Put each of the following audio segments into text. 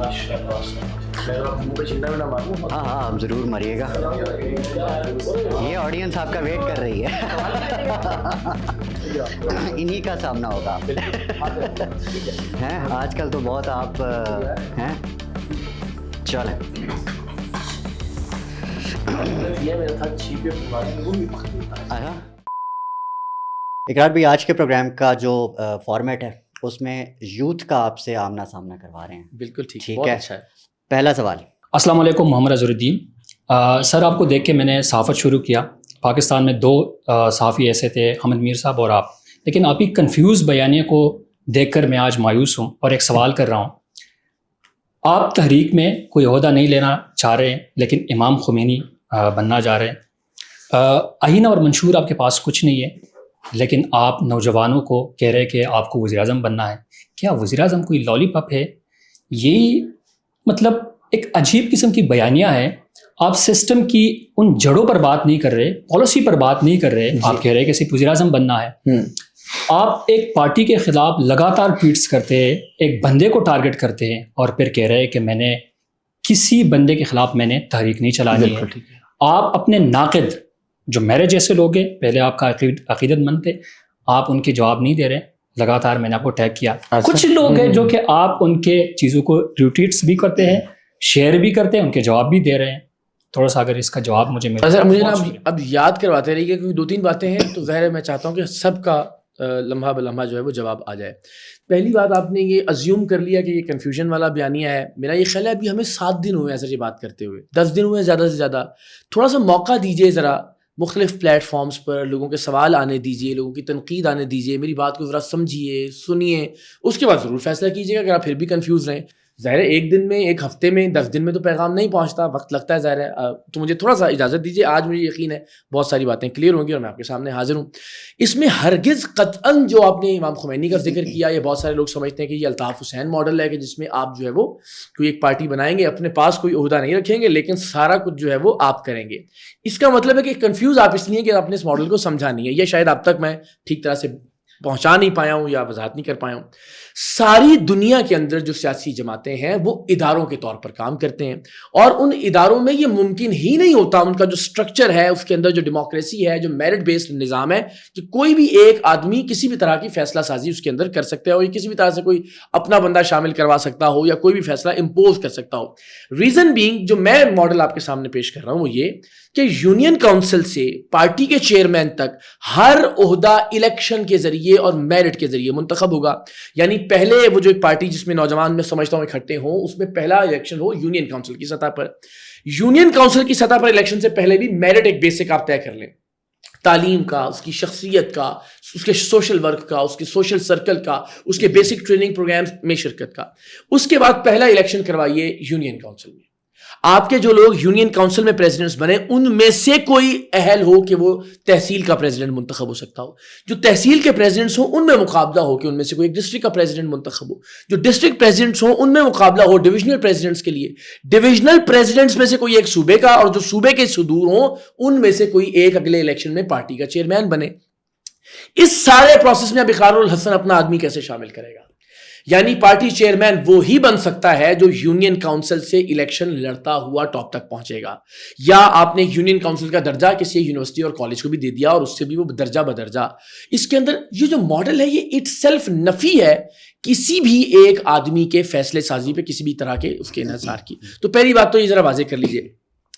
ہاں ہاں آپ ضرور مریے گا, یہ آڈینس آپ کا ویٹ کر رہی ہے, انہی کا سامنا ہوگا. ہیں آج کل تو بہت آپ ہیں, چلیں اقرار بھائی, آج کے پروگرام کا جو فارمیٹ ہے اس میں یوتھ کا آپ سے آمنا سامنا کروا رہے ہیں. بالکل ٹھیک ہے. اچھا ہے. پہلا سوال. السلام علیکم, محمد اظہر الدین. سر آپ کو دیکھ کے میں نے صحافت شروع کیا. پاکستان میں 2 صحافی ایسے تھے, حمد میر صاحب اور آپ, لیکن آپ کی کنفیوز بیانیے کو دیکھ کر میں آج مایوس ہوں اور ایک سوال کر رہا ہوں. آپ تحریک میں کوئی عہدہ نہیں لینا چاہ رہے ہیں لیکن امام خمینی بننا جا رہے ہیں. آئینہ اور منشور آپ کے پاس کچھ نہیں ہے, لیکن آپ نوجوانوں کو کہہ رہے کہ آپ کو وزیر اعظم بننا ہے. کیا وزیر اعظم کوئی لالی پاپ ہے؟ یہی مطلب ایک عجیب قسم کی بیانیہ ہے. آپ سسٹم کی ان جڑوں پر بات نہیں کر رہے, پالیسی پر بات نہیں کر رہے, آپ کہہ رہے کہ صرف وزیر اعظم بننا ہے. آپ ایک پارٹی کے خلاف لگاتار ٹویٹس کرتے ہیں, ایک بندے کو ٹارگٹ کرتے ہیں اور پھر کہہ رہے کہ میں نے کسی بندے کے خلاف میں نے تحریک نہیں چلانی ہے. آپ اپنے ناقد جو میرے جیسے لوگ ہیں, پہلے آپ کا عقیدت مند تھے, آپ ان کے جواب نہیں دے رہے. لگاتار میں نے آپ کو ٹیگ کیا. کچھ لوگ ہیں جو کہ آپ ان کے چیزوں کو ریٹویٹس بھی کرتے ہیں, شیئر بھی کرتے ہیں, ان کے جواب بھی دے رہے ہیں. تھوڑا سا اگر اس کا جواب مجھے مجھے نا اب یاد کرواتے رہیے کیونکہ 2-3 باتیں ہیں تو ظاہر ہے میں چاہتا ہوں کہ سب کا لمحہ بلمحہ جو ہے وہ جواب آ جائے. پہلی بات, آپ نے یہ ازیوم کر لیا کہ یہ کنفیوژن والا بیانیہ ہے. میرا یہ خیال ہے ابھی ہمیں 7 دن ہوئے ایسے یہ بات کرتے ہوئے, 10 دن ہوئے زیادہ سے زیادہ. تھوڑا سا موقع دیجیے, ذرا مختلف پلیٹ فارمز پر لوگوں کے سوال آنے دیجیے, لوگوں کی تنقید آنے دیجیے, میری بات کو ذرا سمجھیے, سنیے, اس کے بعد ضرور فیصلہ کیجیے گا. اگر آپ پھر بھی کنفیوز رہیں, ظاہر ہے 1 دن میں, 1 ہفتے میں, 10 دن میں تو پیغام نہیں پہنچتا, وقت لگتا ہے ظاہر ہے. تو مجھے تھوڑا سا اجازت دیجیے, آج مجھے یقین ہے بہت ساری باتیں کلیئر ہوں گی اور میں آپ کے سامنے حاضر ہوں. اس میں ہرگز قطعاً جو آپ نے امام خمینی کا ذکر کیا, یہ بہت سارے لوگ سمجھتے ہیں کہ یہ الطاف حسین ماڈل ہے کہ جس میں آپ جو ہے وہ کوئی ایک پارٹی بنائیں گے, اپنے پاس کوئی عہدہ نہیں رکھیں گے, لیکن سارا کچھ جو ہے وہ آپ کریں گے. اس کا مطلب ہے کہ کنفیوز آپ اس لیے کہ آپ نے اس ماڈل کو سمجھا نہیں ہے. یہ شاید اب تک میں ٹھیک طرح سے پہنچا نہیں پایا ہوں یا وضاحت نہیں کر پایا ہوں. ساری دنیا کے اندر جو سیاسی جماعتیں ہیں وہ اداروں کے طور پر کام کرتے ہیں, اور ان اداروں میں یہ ممکن ہی نہیں ہوتا, ان کا جو سٹرکچر ہے, اس کے اندر جو ڈیموکریسی ہے, جو میرٹ بیسڈ نظام ہے, کہ کوئی بھی ایک آدمی کسی بھی طرح کی فیصلہ سازی اس کے اندر کر سکتا ہو, یا کسی بھی طرح سے کوئی اپنا بندہ شامل کروا سکتا ہو, یا کوئی بھی فیصلہ امپوز کر سکتا ہو. ریزن بینگ, جو میں ماڈل آپ کے سامنے پیش کر رہا ہوں وہ یہ کہ یونین کونسل سے پارٹی کے چیئرمین تک ہر عہدہ الیکشن کے ذریعے اور میرٹ کے ذریعے منتخب ہوگا. یعنی پہلے وہ جو ایک پارٹی جس میں نوجوان میں سمجھتا ہوں اکٹھے ہوں, اس میں پہلا الیکشن ہو یونین کونسل کی سطح پر. یونین کونسل کی سطح پر الیکشن سے پہلے بھی میرٹ ایک بیسک آپ طے کر لیں, تعلیم کا, اس کی شخصیت کا, اس کے سوشل ورک کا, اس کے سوشل سرکل کا, اس کے بیسک ٹریننگ پروگرامز میں شرکت کا. اس کے بعد پہلا الیکشن کروائیے یونین کونسل میں. آپ کے جو لوگ یونین کونسل میں پریزیڈنٹس بنے, ان میں سے کوئی اہل ہو کہ وہ تحصیل کا پریزیڈنٹ منتخب ہو سکتا ہو. جو تحصیل کے پریزیڈنٹس ہوں ان میں مقابلہ ہو کہ ان میں سے کوئی ایک ڈسٹرکٹ کا پریزیڈنٹ منتخب ہو. جو ڈسٹرکٹ پریزیڈنٹس ہوں ان میں مقابلہ ہو ڈویژنل پریزیڈنٹس کے لیے. ڈویژنل پریزیڈنٹس میں سے کوئی ایک صوبے کا, اور جو صوبے کے صدور ہوں ان میں سے کوئی ایک اگلے الیکشن میں پارٹی کا چیئرمین بنے. اس سارے پروسیس میں اب اقرار الحسن اپنا آدمی کیسے شامل کرے گا؟ یعنی پارٹی چیئرمین وہی بن سکتا ہے جو یونین کونسل سے الیکشن لڑتا ہوا ٹاپ تک پہنچے گا, یا آپ نے یونین کونسل کا درجہ کسی یونیورسٹی اور کالج کو بھی دے دیا اور اس سے بھی وہ درجہ بدرجہ. اس کے اندر یہ جو ماڈل ہے یہ اٹ سیلف نفی ہے کسی بھی ایک آدمی کے فیصلے سازی پہ کسی بھی طرح کے اس کے انحصار کی. تو پہلی بات تو یہ ذرا واضح کر لیجئے.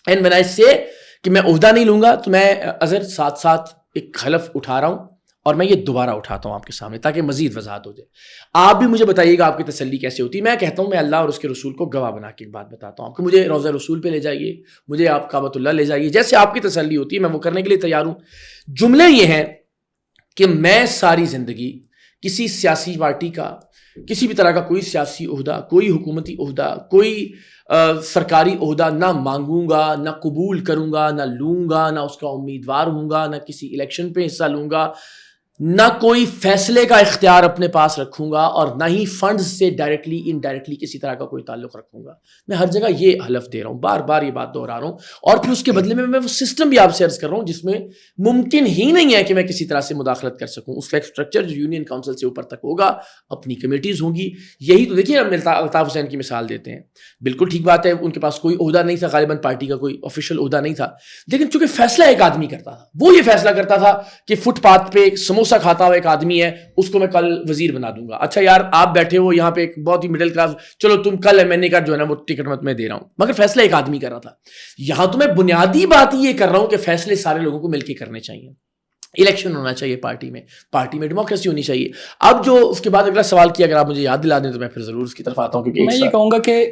اینڈ when I say کہ میں عہدہ نہیں لوں گا, تو میں اظہر ساتھ ساتھ ایک حلف اٹھا رہا ہوں, اور میں یہ دوبارہ اٹھاتا ہوں آپ کے سامنے تاکہ مزید وضاحت ہو جائے. آپ بھی مجھے بتائیے گا آپ کی تسلی کیسے ہوتی ہے. میں کہتا ہوں میں اللہ اور اس کے رسول کو گواہ بنا کے ایک بات بتاتا ہوں آپ کو. مجھے روضہ رسول پہ لے جائیے, مجھے آپ کعبۃ اللہ لے جائیے, جیسے آپ کی تسلی ہوتی ہے میں وہ کرنے کے لیے تیار ہوں. جملے یہ ہیں کہ میں ساری زندگی کسی سیاسی پارٹی کا, کسی بھی طرح کا کوئی سیاسی عہدہ, کوئی حکومتی عہدہ, کوئی سرکاری عہدہ نہ مانگوں گا, نہ قبول کروں گا, نہ لوں گا, نہ اس کا امیدوار ہوں گا, نہ کسی الیکشن پہ حصہ لوں گا, نہ کوئی فیصلے کا اختیار اپنے پاس رکھوں گا اور نہ ہی فنڈز سے ڈائریکٹلی انڈائریکٹلی کسی طرح کا کوئی تعلق رکھوں گا. میں ہر جگہ یہ حلف دے رہا ہوں, بار بار یہ بات دہرا رہا ہوں, اور پھر اس کے بدلے میں وہ سسٹم بھی آپ سے عرض کر رہا ہوں جس میں ممکن ہی نہیں ہے کہ میں کسی طرح سے مداخلت کر سکوں. اس کا ایک اسٹرکچر جو یونین کونسل سے اوپر تک ہوگا, اپنی کمیٹیز ہوں گی. یہی تو دیکھیے ہم الطاف حسین کی مثال دیتے ہیں, بالکل ٹھیک بات ہے, ان کے پاس کوئی عہدہ نہیں تھا, غالباً پارٹی کا کوئی آفیشیل عہدہ نہیں تھا, لیکن چونکہ فیصلہ ایک آدمی کرتا تھا, وہ یہ فیصلہ کرتا تھا کہ فٹ پاتھ پہ ایک سموسہ کھاتا ہوا ایک آدمی ہے, اس کو میں کل وزیر بنا دوں گا. اچھا یار آپ بیٹھے ہو یہاں پہ ایک بہت ہی مڈل کلاس, چلو تم کل MNA کا جو ہے نا وہ ٹکٹ مت میں دے رہا ہوں, مگر فیصلہ ایک آدمی کر رہا تھا. یہاں تو میں بنیادی بات یہ کر رہا ہوں کہ فیصلے سارے لوگوں کو مل کے کرنے چاہیے, الیکشن ہونا چاہیے پارٹی میں ڈیموکریسی ہونی چاہیے. اب جو اس کے بعد اگلا سوال کیا, اگر آپ مجھے یاد دلا دیں تو میں پھر ضرور اس کی طرف آتا ہوں, کیونکہ میں یہ کہوں گا کہ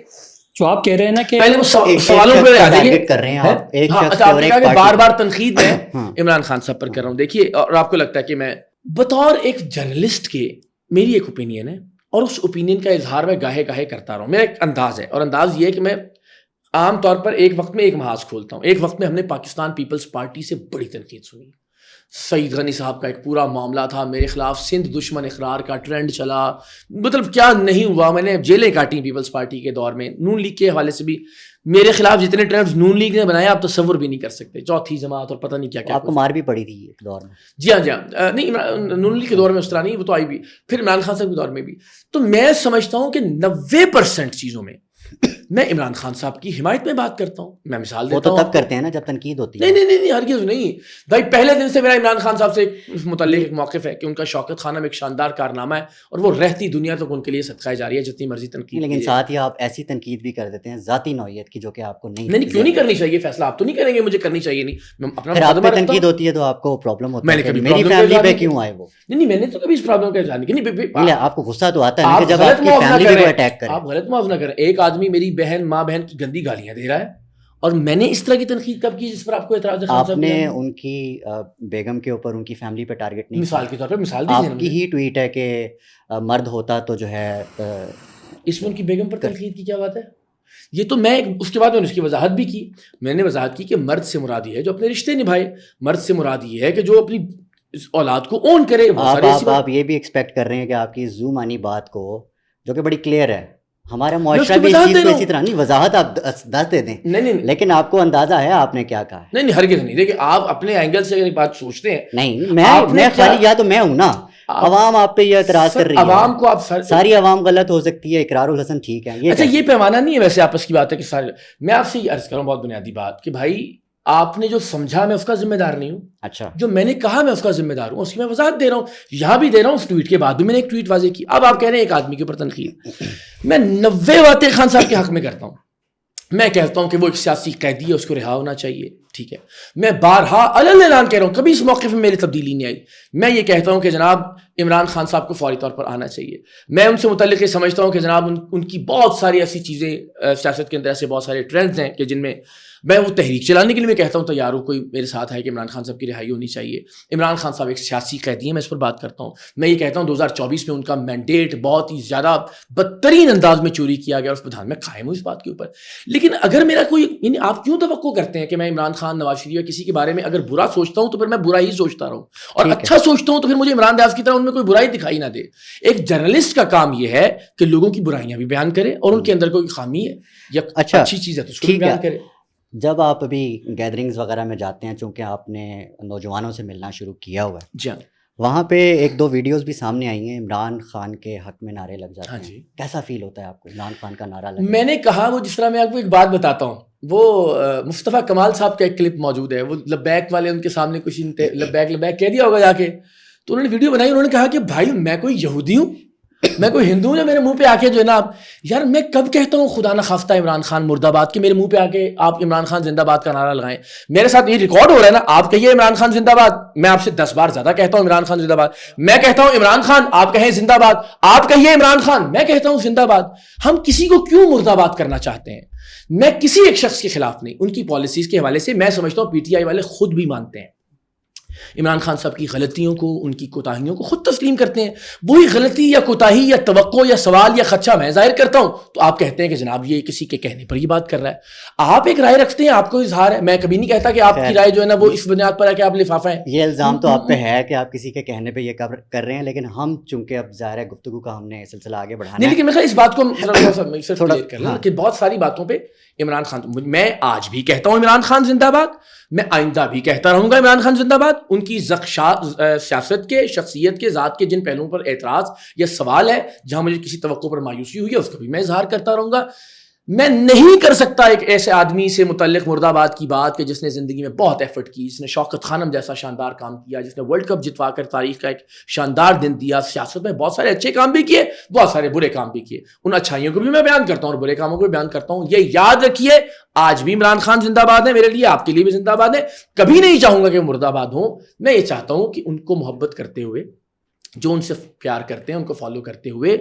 جو آپ کہہ رہے ہیں نا کہ پہلے وہ سوالوں پہ آ جائیے کر رہے ہیں آپ, ایک شخص اچھا آپ نے کہا کہ بار بار تنقید میں عمران خان صاحب پر کر رہا ہوں. دیکھیے, اور آپ کو لگتا ہے کہ میں بطور ایک جرنلسٹ کے میری ایک اوپینین ہے, اور اس اوپینین کا اظہار میں گاہے گاہے کرتا رہا ہوں. میرا ایک انداز ہے, اور انداز یہ ہے کہ میں عام طور پر ایک وقت میں ایک محاذ کھولتا ہوں. ایک وقت میں ہم نے پاکستان پیپلز پارٹی سے بڑی تنقید سنی. سعید غنی صاحب کا ایک پورا معاملہ تھا, میرے خلاف سندھ دشمن اقرار کا ٹرینڈ چلا, مطلب کیا نہیں ہوا, میں نے جیلیں کاٹی پیپلز پارٹی کے دور میں. نون لیگ کے حوالے سے بھی میرے خلاف جتنے ٹرینڈز نون لیگ نے بنایا آپ تصور بھی نہیں کر سکتے, چوتھی جماعت اور پتہ نہیں کیا کیا. آپ کو مار بھی پڑی تھی ایک دور میں. جی ہاں, نہیں نون لیگ کے دور میں اس طرح نہیں, وہ تو آئی بھی, پھر عمران خان صاحب کے دور میں بھی. تو میں سمجھتا ہوں کہ 90% چیزوں میں میں عمران خان صاحب کی حمایت میں بات کرتا ہوں. میں مثال دیتا ہوں, وہ تو تب کرتے ہیں نا جب تنقید ہوتی ہے. نہیں ہرگز نہیں بھائی. پہلے دن سے میرا عمران خان صاحب سے متعلق ایک موقف ہے کہ ان کا شوکت خانہ میں ایک شاندار کارنامہ ہے, اور وہ رہتی دنیا تک ان کے لیے صدقہ جاری ہے, جتنی مرضی تنقید. لیکن ساتھ ہی آپ ایسی تنقید بھی کر دیتے ہیں ذاتی نوعیت کی جو کہ آپ کو نہیں کیوں نہیں کرنی چاہیے, فیصلہ آپ تو نہیں کریں گے, مجھے کرنی چاہیے نہیں. پھر آپ پہ تنقید ہوتی ہے تو آپ کو پرابلم ہوتا ہے, میری فیملی پہ کیوں آئے وہ. نہیں میں نے تو کبھی اس پرابلم کا اظہار نہیں کیا. آپ کو غصہ تو آتا ہے جب آپ کی فیملی کو اٹیک کریں. آپ غلط معاف نہ کریں. ایک آدمی میری بہن ماں بہن کی گندی گالیاں دے رہا ہے, اور میں نے اس طرح کی تنقید کب کی جس پر آپ کو اعتراض ہے؟ آپ نے ان کی بیگم کے اوپر ان کی فیملی پہ ٹارگٹ نہیں, مثال کے طور پہ مثال دیجیے. آپ کی ہی ٹویٹ ہے کہ مرد ہوتا تو جو ہے, اس میں ان کی بیگم پر تنقید کی کیا بات ہے؟ یہ تو میں اس کے بعد میں نے اس کی وضاحت بھی کی. میں نے وضاحت کی کہ مرد سے مراد یہ ہے جو اپنے رشتے نبھائے, مرد سے مراد یہ ہے کہ جو اپنی اولاد کو اون کرے. آپ یہ بھی ایکسپیکٹ کر رہے ہیں کہ آپ کی زومانی بات کو, جو کہ بڑی کلیئر ہے, ہمارا معاشرہ بھی اس چیز کو اسی طرح نہیں, وضاحت آپ دس دے دیں. نہیں لیکن آپ کو اندازہ ہے آپ نے کیا کہا. نہیں ہرگز نہیں. دیکھیں آپ اپنے اینگل سے اگر بات سوچتے ہیں, نہیں میں خالی یا تو میں ہوں نا, عوام آپ پہ یہ اعتراض کر رہی ہے, عوام کو آپ ساری عوام غلط ہو سکتی ہے, اقرار الحسن ٹھیک ہے. اچھا یہ پیمانہ نہیں ہے ویسے, آپس کی بات ہے کہ سارے. میں آپ سے یہ عرض کروں بہت بنیادی بات کہ بھائی آپ نے جو سمجھا میں اس کا ذمہ دار نہیں ہوں. اچھا جو میں نے کہا میں اس کا ذمہ دار ہوں, اس کی میں وضاحت دے رہا ہوں, یہاں بھی دے رہا ہوں, اس ٹویٹ کے بعد بھی میں نے ایک ٹویٹ واضح کی. اب آپ کہہ رہے ہیں ایک آدمی کے اوپر تنقید, میں 90 باتیں خان صاحب کے حق میں کرتا ہوں. میں کہتا ہوں کہ وہ ایک سیاسی قیدی ہے, اس کو رہا ہونا چاہیے, ٹھیک ہے. میں بارہا علن اعلان کہہ رہا ہوں, کبھی اس موقع پہ میری تبدیلی نہیں آئی. میں یہ کہتا ہوں کہ جناب عمران خان صاحب کو فوری طور پر آنا چاہیے. میں ان سے متعلق یہ سمجھتا ہوں کہ جناب ان کی بہت ساری ایسی چیزیں سیاست کے اندر ایسے بہت سارے ٹرینڈز ہیں کہ جن میں میں وہ تحریک چلانے کے لیے میں کہتا ہوں تیار ہوں, کوئی میرے ساتھ ہے کہ عمران خان صاحب کی رہائی ہونی چاہیے. عمران خان صاحب ایک سیاسی قیدی ہیں, میں اس پر بات کرتا ہوں. میں یہ کہتا ہوں 2024 میں ان کا مینڈیٹ بہت ہی زیادہ بدترین انداز میں چوری کیا گیا, اور اس پر میں قائم ہوں اس بات کے اوپر. لیکن اگر میرا کوئی, یعنی آپ کیوں توقع کرتے ہیں کہ میں عمران خان, نواز شریف یا کسی کے بارے میں اگر برا سوچتا ہوں تو پھر میں برا ہی سوچتا رہوں, اور اچھا سوچتا ہوں تو پھر مجھے عمران ریاض کی طرح ان میں کوئی برائی دکھائی نہ دے. ایک جرنلسٹ کا کام یہ ہے کہ لوگوں کی برائیاں بھی بیان کرے, اور ان کے اندر کوئی خامی ہے یا اچھی چیز ہے تو اس کو بھی بیان کرے. جب آپ ابھی گیدرنگز وغیرہ میں جاتے ہیں, چونکہ آپ نے نوجوانوں سے ملنا شروع کیا ہوا ہے, جی ہاں, وہاں پہ ایک دو ویڈیوز بھی سامنے آئی ہیں, عمران خان کے حق میں نعرے لگ جاتے ہیں. کیسا فیل ہوتا ہے آپ کو عمران خان کا نعرہ لگا؟ میں نے کہا, وہ جس طرح میں آپ کو ایک بات بتاتا ہوں, وہ مصطفیٰ کمال صاحب کا ایک کلپ موجود ہے, وہ لبیک والے ان کے سامنے کچھ لبیک کہہ دیا ہوگا جا کے, تو انہوں نے ویڈیو بنائی, انہوں نے کہا کہ بھائی میں کوئی یہودی ہوں, میں کوئی ہندو ہوں, میرے منہ پہ آ کے جو ہے نا, یار میں کب کہتا ہوں خدا نہ خواستہ عمران خان مرد آباد, کہ میرے منہ پہ آ کے آپ عمران خان زندہ باد کا نعرہ لگائیں. میرے ساتھ یہ ریکارڈ ہو رہا ہے نا, آپ کہیے عمران خان زندہ باد, میں آپ سے 10 بار زیادہ کہتا ہوں عمران خان زندہ باد. میں کہتا ہوں عمران خان, آپ کہیں زندہ باد, آپ کہیے عمران خان, میں کہتا ہوں زندہ باد. ہم کسی کو کیوں مرد آباد کرنا چاہتے ہیں؟ میں کسی ایک شخص کے خلاف نہیں, ان کی پالیسیز کے حوالے سے میں سمجھتا ہوں پی ٹی آئی والے خود بھی مانتے ہیں عمران خان صاحب کی غلطیوں کو, ان کی کوتاہیوں کو خود تسلیم کرتے ہیں. وہی غلطی یا کوتاہی یا توقع یا سوال یا خدشہ میں ظاہر کرتا ہوں تو آپ کہتے ہیں کہ جناب یہ کسی کے کہنے پر یہ بات کر رہا ہے. آپ ایک رائے رکھتے ہیں, آپ کو اظہار ہے, میں کبھی نہیں کہتا کہ آپ کی رائے جو ہے نا وہ اس بنیاد پر ہے کہ آپ لفافہ ہیں. یہ الزام تو آپ پہ ہے کہ آپ کسی کے کہنے پہ یہ کر رہے ہیں, لیکن ہم چونکہ اب ظاہر ہے گفتگو کا ہم نے سلسلہ آگے بڑھانا ہے. لیکن میں اس بات کو صرف کلیئر کر لوں کہ بہت ساری باتوں پہ عمران خان, میں آج بھی کہتا ہوں عمران خان زندہ باد, میں آئندہ بھی کہتا رہوں گا عمران خان زندہ باد. ان کی سیاست کے, شخصیت کے, ذات کے جن پہلوؤں پر اعتراض یا سوال ہے, جہاں مجھے کسی توقع پر مایوسی ہوئی ہے, اس کا بھی میں اظہار کرتا رہوں گا. میں نہیں کر سکتا ایک ایسے آدمی سے متعلق مرد آباد کی بات کہ جس نے زندگی میں بہت ایفرٹ کی, جس نے شوکت خانم جیسا شاندار کام کیا, جس نے ورلڈ کپ جتوا کر تاریخ کا ایک شاندار دن دیا, سیاست میں بہت سارے اچھے کام بھی کیے, بہت سارے برے کام بھی کیے. ان اچھائیوں کو بھی میں بیان کرتا ہوں اور برے کاموں کو بھی بیان کرتا ہوں. یہ یاد رکھیے آج بھی عمران خان زندہ باد ہے میرے لیے, آپ کے لیے بھی زندہ باد ہے. کبھی نہیں چاہوں گا کہ مرد آباد ہوں. میں یہ چاہتا ہوں کہ ان کو محبت کرتے ہوئے, جو ان سے پیار کرتے ہیں ان کو فالو کرتے ہوئے,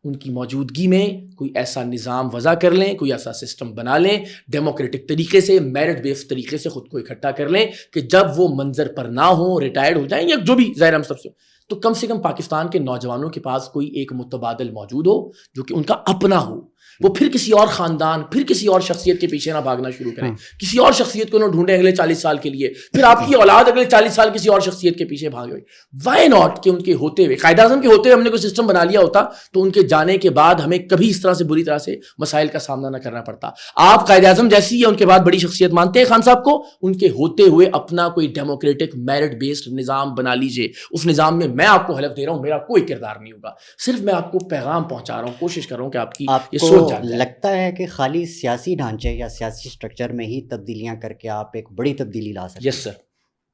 ان کی موجودگی میں کوئی ایسا نظام وضع کر لیں, کوئی ایسا سسٹم بنا لیں, ڈیموکریٹک طریقے سے, میرٹ بیسڈ طریقے سے خود کو اکٹھا کر لیں کہ جب وہ منظر پر نہ ہوں, ریٹائرڈ ہو جائیں یا جو بھی ظاہر ہم سب سے, تو کم سے کم پاکستان کے نوجوانوں کے پاس کوئی ایک متبادل موجود ہو جو کہ ان کا اپنا ہو. وہ پھر کسی اور خاندان, پھر کسی اور شخصیت کے پیچھے نہ بھاگنا شروع کریں, کسی اور شخصیت کو نہ ڈھونڈیں اگلے 40 سال کے لیے, پھر آپ کی اولاد اگلے 40 سال کسی اور شخصیت کے پیچھے بھاگے. وائی ناٹ کہ ان کے ہوتے ہوئے, قائد اعظم کے ہوتے ہوئے ہم نے کوئی سسٹم بنا لیا ہوتا تو ان کے جانے کے بعد ہمیں کبھی اس طرح سے بری طرح سے مسائل کا سامنا نہ کرنا پڑتا. آپ قائد اعظم جیسی یا ان کے بعد بڑی شخصیت مانتے ہیں خان صاحب کو, ان کے ہوتے ہوئے اپنا کوئی ڈیموکریٹک میرٹ بیسڈ نظام بنا لیجئے. اس نظام میں میں آپ کو حلف دے رہا ہوں میرا کوئی کردار نہیں ہوگا, صرف میں آپ کو پیغام پہنچا رہا ہوں, کوشش کر رہا ہوں کہ آپ کی یہ سوچ جان جائے. لگتا ہے کہ خالی سیاسی ڈھانچے یا سیاسی سٹرکچر میں ہی تبدیلیاں کر کے آپ ایک بڑی تبدیلی لا سکتے ہیں؟ یس سر.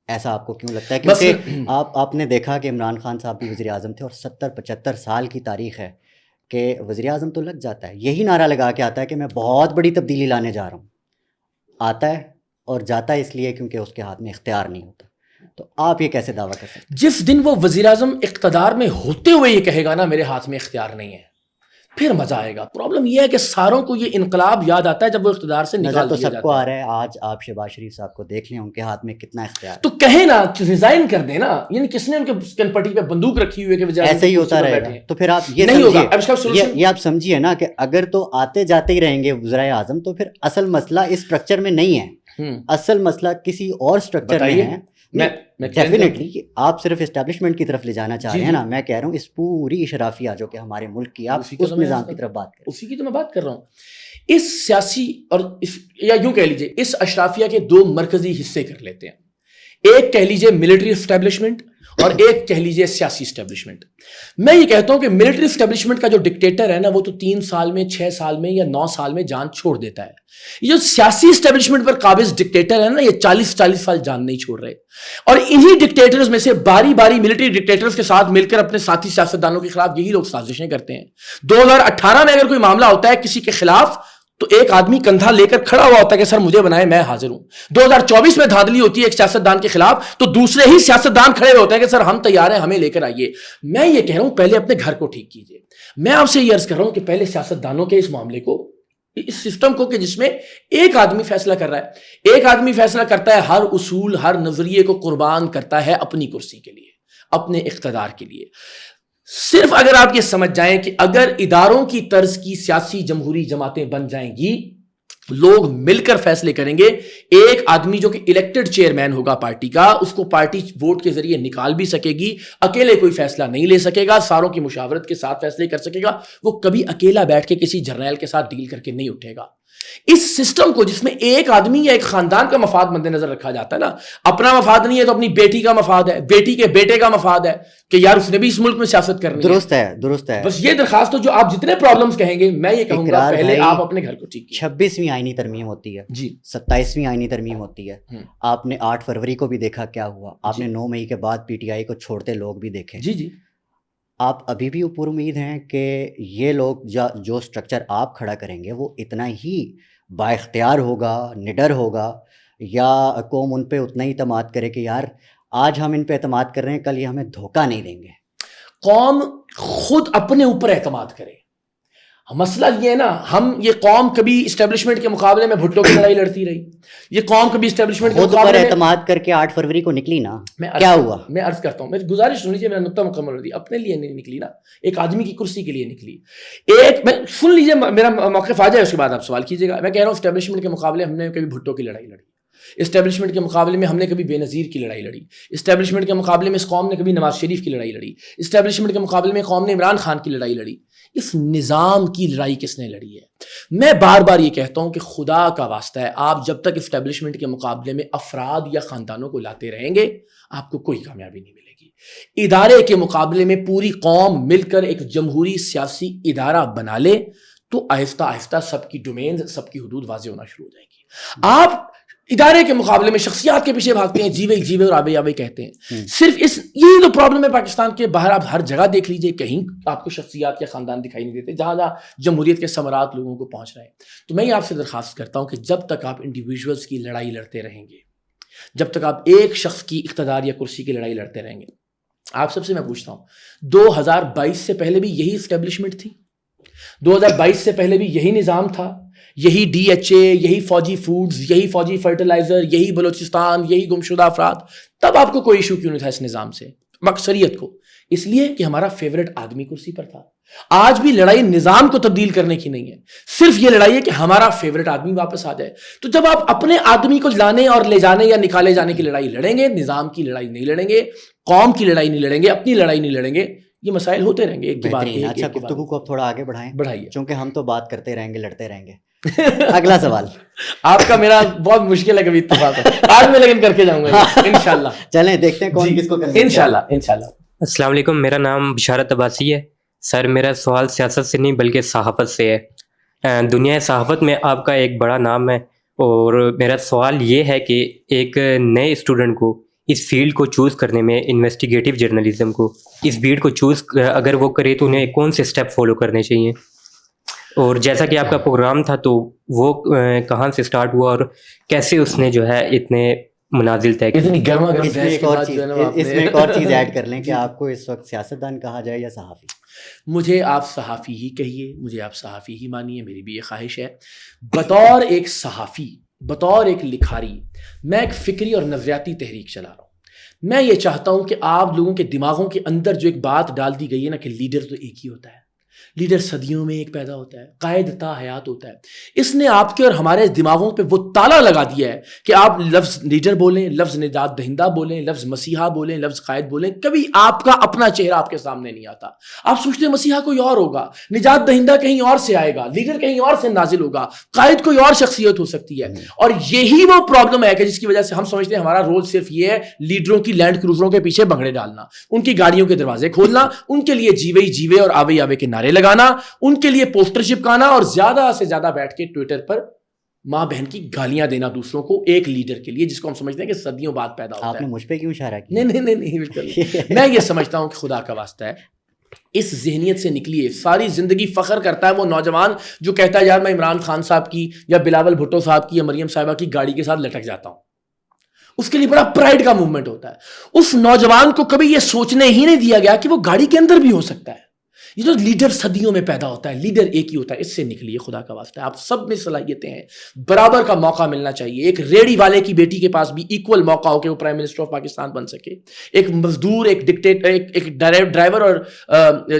ایسا آپ کو کیوں لگتا ہے؟ کیونکہ آپ نے دیکھا کہ عمران خان صاحب بھی وزیر اعظم تھے اور 70-75 سال کی تاریخ ہے کہ وزیر اعظم تو لگ جاتا ہے, یہی نعرہ لگا کے آتا ہے کہ میں بہت بڑی تبدیلی لانے جا رہا ہوں, آتا ہے اور جاتا ہے اس لیے کیونکہ اس کے ہاتھ میں اختیار نہیں ہوتا. تو آپ یہ کیسے دعویٰ کر سکتے ہیں؟ جس دن وہ وزیر اعظم اقتدار میں ہوتے ہوئے یہ کہے گا نا میرے ہاتھ میں اختیار نہیں ہے, پھر مزہ آئے گا. پرابلم یہ ہے کہ ساروں کو یہ انقلاب یاد آتا ہے جب وہ اقتدار سے نکال دیا جاتا ہے. سب کو آ رہا ہے. آج آپ شہباز شریف صاحب کو دیکھ لیں, ان کے ہاتھ میں کتنا اختیار, تو کہیں نا ریزائن کر دیں نا. یعنی کس نے ان کے کن پٹی پہ بندوق رکھی ہوئی ہے کہ ایسے ہی ہوتا رہے گا؟ تو پھر آپ یہ نہیں ہوگا. یہ آپ سمجھیے نا کہ اگر تو آتے جاتے ہی رہیں گے وزرائے اعظم تو پھر اصل مسئلہ اس اسٹرکچر میں نہیں ہے, اصل مسئلہ کسی اور اسٹرکچر میں ہے. ڈیفینیٹلی آپ صرف اسٹیبلشمنٹ کی طرف لے جانا چاہ رہے ہیں نا, میں کہہ رہا ہوں اس پوری اشرافیہ جو کہ ہمارے ملک کی, آپ اس نظام کی طرف بات کریں. اسی کی تو میں بات کر رہا ہوں. اس سیاسی اور یا یوں کہہ لیجیے اس اشرافیہ کے دو مرکزی حصے کر لیتے ہیں. ایک کہہ لیجیے ملٹری اسٹیبلشمنٹ اور ایک کہہ لیجیے سیاسی اسٹیبلشمنٹ. میں یہ کہتا ہوں کہ ملٹری اسٹیبلشمنٹ کا جو ڈکٹیٹر ہے نا وہ تو 3 سال میں 6 سال میں یا 9 سال میں جان چھوڑ دیتا ہے. یہ جو سیاسی اسٹیبلشمنٹ پر قابض ڈکٹیٹر ہے نا یہ 40 سال جان نہیں چھوڑ رہے. اور انہی ڈکٹیٹرز میں سے باری باری ملٹری ڈکٹیٹرز کے ساتھ مل کر اپنے ساتھی سیاستدانوں کے خلاف یہی لوگ سازشیں کرتے ہیں. 2018 میں اگر کوئی معاملہ ہوتا ہے کسی کے خلاف تو ایک آدمی کندھا لے کر کھڑا ہوا ہوتا ہے کہ سر مجھے بنائے میں حاضر ہوں. 2024 میں دھاندلی ہوتی ہے ایک سیاستدان کے خلاف تو دوسرے ہی سیاستدان کھڑے ہوتے ہیں کہ سر ہم تیار ہیں ہمیں لے کر آئیے. میں یہ کہہ رہا ہوں پہلے اپنے گھر کو ٹھیک کیجیے. میں آپ سے یہ عرض کر رہا ہوں کہ پہلے سیاستدانوں کے اس معاملے کو, اس سسٹم کو کہ جس میں ایک آدمی فیصلہ کر رہا ہے, ایک آدمی فیصلہ کرتا ہے, ہر اصول ہر نظریے کو قربان کرتا ہے اپنی کرسی کے لیے, اپنے اقتدار کے لیے. صرف اگر آپ یہ سمجھ جائیں کہ اگر اداروں کی طرز کی سیاسی جمہوری جماعتیں بن جائیں گی, لوگ مل کر فیصلے کریں گے, ایک آدمی جو کہ الیکٹڈ چیئرمین ہوگا پارٹی کا, اس کو پارٹی ووٹ کے ذریعے نکال بھی سکے گی, اکیلے کوئی فیصلہ نہیں لے سکے گا, ساروں کی مشاورت کے ساتھ فیصلے کر سکے گا, وہ کبھی اکیلا بیٹھ کے کسی جرنیل کے ساتھ ڈیل کر کے نہیں اٹھے گا. اس سسٹم کو جس میں ایک آدمی یا ایک خاندان کا مفاد مد نظر رکھا جاتا ہے نا, اپنا مفاد نہیں ہے تو اپنی بیٹی کا مفاد ہے, بیٹی کے بیٹے کا مفاد ہے کہ یار اس نے بھی اس ملک میں سیاست کرنی ہے. درست ہے. بس یہ درخواست ہو جو آپ جتنے پرابلمز کہیں گے میں یہ کہوں گا پہلے آپ اپنے گھر کو ٹھیک کیجیے. 26ویں آئینی ترمیم ہوتی ہے جی, 27ویں آئینی ترمیم ہوتی ہے. آپ نے 8 فروری کو بھی دیکھا کیا ہوا, آپ نے 9 مئی کے بعد پی ٹی آئی کو چھوڑتے لوگ بھی دیکھے. جی آپ ابھی بھی اوپر امید ہیں کہ یہ لوگ جو سٹرکچر آپ کھڑا کریں گے وہ اتنا ہی با اختیار ہوگا, نڈر ہوگا, یا قوم ان پہ اتنا ہی اعتماد کرے کہ یار آج ہم ان پہ اعتماد کر رہے ہیں کل یہ ہمیں دھوکہ نہیں دیں گے؟ قوم خود اپنے اوپر اعتماد کرے. مسئلہ یہ ہے نا, یہ قوم کبھی اسٹیبلشمنٹ کے مقابلے میں بھٹو کی لڑائی لڑتی رہی, یہ قوم کبھی اسٹیبلشمنٹ کے مقابلے میں اعتماد کر کے 8 فروری کو نکلی نا, کیا ہوا؟ میں عرض کرتا ہوں, میری گزارش سن لیجیے, میرا نقطہ مکمل ہو دی. اپنے لیے نہیں نکلی نا, ایک آدمی کی کرسی کے لیے نکلی. میں سن لیجیے, میرا موقف آ جائے اس کے بعد آپ سوال کیجیے گا. میں کہہ رہا ہوں اسٹیبلشمنٹ کے مقابلے ہم نے کبھی بھٹو کی لڑائی لڑی, اسٹیبلشمنٹ کے مقابلے میں ہم نے کبھی بے نظیر کی لڑائی لڑی, اسٹیبلشمنٹ کے مقابلے میں اس قوم نے کبھی نواز شریف کی لڑائی لڑی, اسٹیبلشمنٹ کے مقابلے میں قوم نے عمران خان کی لڑائی لڑی. اس نظام کی لڑائی کس نے لڑی ہے؟ میں بار بار یہ کہتا ہوں کہ خدا کا واسطہ ہے, آپ جب تک اسٹیبلشمنٹ کے مقابلے میں افراد یا خاندانوں کو لاتے رہیں گے آپ کو کوئی کامیابی نہیں ملے گی. ادارے کے مقابلے میں پوری قوم مل کر ایک جمہوری سیاسی ادارہ بنا لے تو آہستہ آہستہ سب کی ڈومینز, سب کی حدود واضح ہونا شروع ہو جائیں گی. آپ ادارے کے مقابلے میں شخصیات کے پیچھے بھاگتے ہیں, جیوے جیوے اور آبے آبے کہتے ہیں. صرف یہی تو پرابلم ہے پاکستان کے. باہر آپ ہر جگہ دیکھ لیجئے, کہیں آپ کو شخصیات یا خاندان دکھائی نہیں دیتے جہاں جہاں جمہوریت کے ثمرات لوگوں کو پہنچ رہے ہیں. تو میں یہ آپ سے درخواست کرتا ہوں کہ جب تک آپ انڈیویجولز کی لڑائی لڑتے رہیں گے, جب تک آپ ایک شخص کی اقتدار یا کرسی کی لڑائی لڑتے رہیں گے, آپ سب سے میں پوچھتا ہوں 2022 سے پہلے بھی یہی اسٹیبلشمنٹ تھی, 2022 سے پہلے بھی یہی نظام تھا, یہی ڈی ایچ اے, یہی فوجی فوڈز, یہی فوجی فرٹیلائزر, یہی بلوچستان, یہی گمشدہ افراد, تب آپ کو کوئی ایشو کیوں نہیں تھا اس نظام سے؟ اکثریت کو اس لیے کہ ہمارا فیورٹ آدمی کرسی پر تھا. آج بھی لڑائی نظام کو تبدیل کرنے کی نہیں ہے, صرف یہ لڑائی ہے کہ ہمارا فیورٹ آدمی واپس آ جائے. تو جب آپ اپنے آدمی کو لانے اور لے جانے یا نکالے جانے کی لڑائی لڑیں گے, نظام کی لڑائی نہیں لڑیں گے, قوم کی لڑائی نہیں لڑیں گے, اپنی لڑائی نہیں لڑیں گے, یہ مسائل ہوتے رہیں گے ایک کے بعد ایک. اچھا, گفتگو کو اب تھوڑا آگے بڑھائیے, چونکہ ہم تو بات کرتے رہیں گے, لڑتے رہیں گے. اگلا سوال آپ کا میرا بہت مشکل ہے کبھی اتفاق ہے, آج میں لیکن کر کے جاؤں گا انشاءاللہ. چلیں دیکھتے ہیں کون کس کو کرنا ہے. انشاءاللہ. السلام علیکم, میرا نام بشارت عباسی ہے. سر میرا سوال سیاست سے نہیں بلکہ صحافت سے ہے. دنیا صحافت میں آپ کا ایک بڑا نام ہے, اور میرا سوال یہ ہے کہ ایک نئے اسٹوڈنٹ کو اس فیلڈ کو چوز کرنے میں, انویسٹیگیٹو جرنلزم کو, اس فیلڈ کو چوز اگر وہ کرے تو انہیں کون سے اسٹیپ فالو کرنے چاہیے؟ اور جیسا کہ آپ کا پروگرام تھا تو وہ کہاں سے سٹارٹ ہوا اور کیسے اس نے جو ہے اتنے منازل طے کی؟ اس میں ایک اور چیز ایڈ کر لیں کہ آپ کو اس وقت سیاستدان کہا جائے یا صحافی؟ مجھے آپ صحافی ہی کہیے, مجھے آپ صحافی ہی مانیے, میری بھی یہ خواہش ہے. بطور ایک صحافی, بطور ایک لکھاری, میں ایک فکری اور نظریاتی تحریک چلا رہا ہوں. میں یہ چاہتا ہوں کہ آپ لوگوں کے دماغوں کے اندر جو ایک بات ڈال دی گئی ہے نا کہ لیڈر تو ایک ہی ہوتا ہے, لیڈر صدیوں میں ایک پیدا ہوتا ہے, قائد تا حیات ہوتا ہے. اس نے آپ کے اور ہمارے دماغوں پہ وہ تالا لگا دیا ہے کہ آپ لفظ لیڈر بولیں, لفظ نجات دہندہ بولیں, لفظ مسیحا بولیں, لفظ قائد بولیں, کبھی آپ کا اپنا چہرہ آپ کے سامنے نہیں آتا. آپ سوچتے ہیں مسیحا کوئی اور ہوگا, نجات دہندہ کہیں اور سے آئے گا, لیڈر کہیں اور سے نازل ہوگا, قائد کوئی اور شخصیت ہو سکتی ہے. اور یہی وہ پرابلم ہے کہ جس کی وجہ سے ہم سمجھتے ہیں ہمارا رول صرف یہ ہے لیڈروں کی لینڈ کروزروں کے پیچھے بھنگڑے ڈالنا, ان کی گاڑیوں کے دروازے کھولنا, ان کے لیے جیوے جیوے اور آبے آبے کے نعرے لگانا, ان کے لیے پوسٹر چپکانا, اور زیادہ سے زیادہ بیٹھ کے ٹویٹر پر ماں بہن کی گالیاں دینا دوسروں کو, ایک لیڈر کے لیے جس کو ہم سمجھتے ہیں کہ صدیوں بعد پیدا ہوتا ہے. آپ نے مجھ پہ کیوں اشارہ کیا؟ نہیں بالکل. میں یہ سمجھتا ہوں کہ خدا کا واسطہ ہے اس ذہنیت سے نکلیے. ساری زندگی فخر کرتا ہے وہ نوجوان جو کہتا ہے یار میں عمران خان صاحب کی یا بلاول بھٹو صاحب کی یا مریم صاحبہ کی گاڑی کے ساتھ لٹک جاتا ہوں. اس کے لیے بڑا پرائڈ کا موومنٹ ہوتا ہے. اس نوجوان کو کبھی یہ سوچنے ہی نہیں دیا گیا کہ وہ گاڑی کے اندر بھی ہو سکتا ہے. یہ جو لیڈر صدیوں میں پیدا ہوتا ہے, لیڈر ایک ہی ہوتا ہے. اس سے نکلیے خدا کا واسطہ ہے. آپ سب میں صلاحیتیں ہیں, برابر کا موقع ملنا چاہیے. ایک ریڑی والے کی بیٹی کے پاس بھی ایکول موقع ہو کہ وہ پرائم منسٹر آف پاکستان بن سکے. ایک مزدور, ایک ڈکٹیٹر, ایک ڈرائیور اور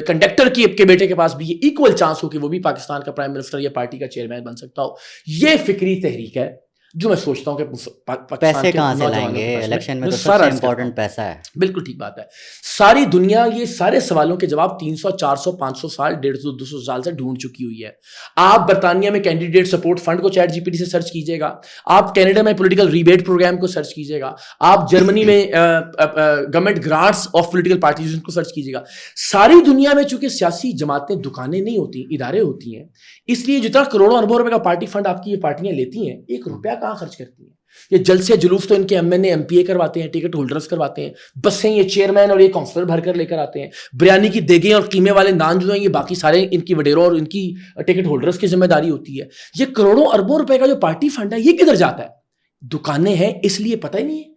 کنڈکٹر کے بیٹے کے پاس بھی یہ ایکول چانس ہو کہ وہ بھی پاکستان کا پرائم منسٹر یا پارٹی کا چیئرمین بن سکتا ہو. یہ فکری تحریک ہے جو میں سوچتا ہوں کہ پیسے کہاں سے لائیں گے الیکشن میں؟ تو سب سے امپورٹنٹ پیسہ ہے. بالکل ٹھیک بات ہے. ساری دنیا یہ سارے سوالوں کے جواب 300 400 500 سال 150 200 سال سے ڈھونڈ چکی ہوئی ہے. آپ برطانیہ میں کینڈیڈیٹ سپورٹ فنڈ کو چیٹ جی پی ٹی سے سرچ کیجیے گا, آپ کینیڈا میں پولیٹیکل ریبیٹ پروگرام کو سرچ کیجیے گا, آپ جرمنی میں government grants of political parties کو سرچ کیجیے گا. ساری دنیا میں چونکہ سیاسی جماعتیں دکانیں نہیں ہوتی, ادارے ہوتی ہیں, اس لیے جتنا کروڑوں اربوں روپے کا پارٹی فنڈ آپ کی یہ پارٹیاں لیتی ہیں, 1 روپیہ کہاں خرچ کرتی ہیں. یہ جلسے جلوس تو ان کے M N A M P A کرواتے ہیں, ٹکٹ ہولڈرز کرواتے ہیں, بسیں یہ چیئرمین اور یہ کونسلر بھر کر لے کر آتے ہیں, بریانی کی دیگیں اور قیمے والے نان جو ہیں یہ باقی سارے ان کی وڈیروں اور ان کی ٹکٹ ہولڈرز کی ذمہ داری ہوتی ہے. یہ کروڑوں اربوں روپے کا جو پارٹی فنڈ ہے یہ کدھر جاتا ہے؟ دکانیں ہیں اس لیے پتہ ہی نہیں ہے.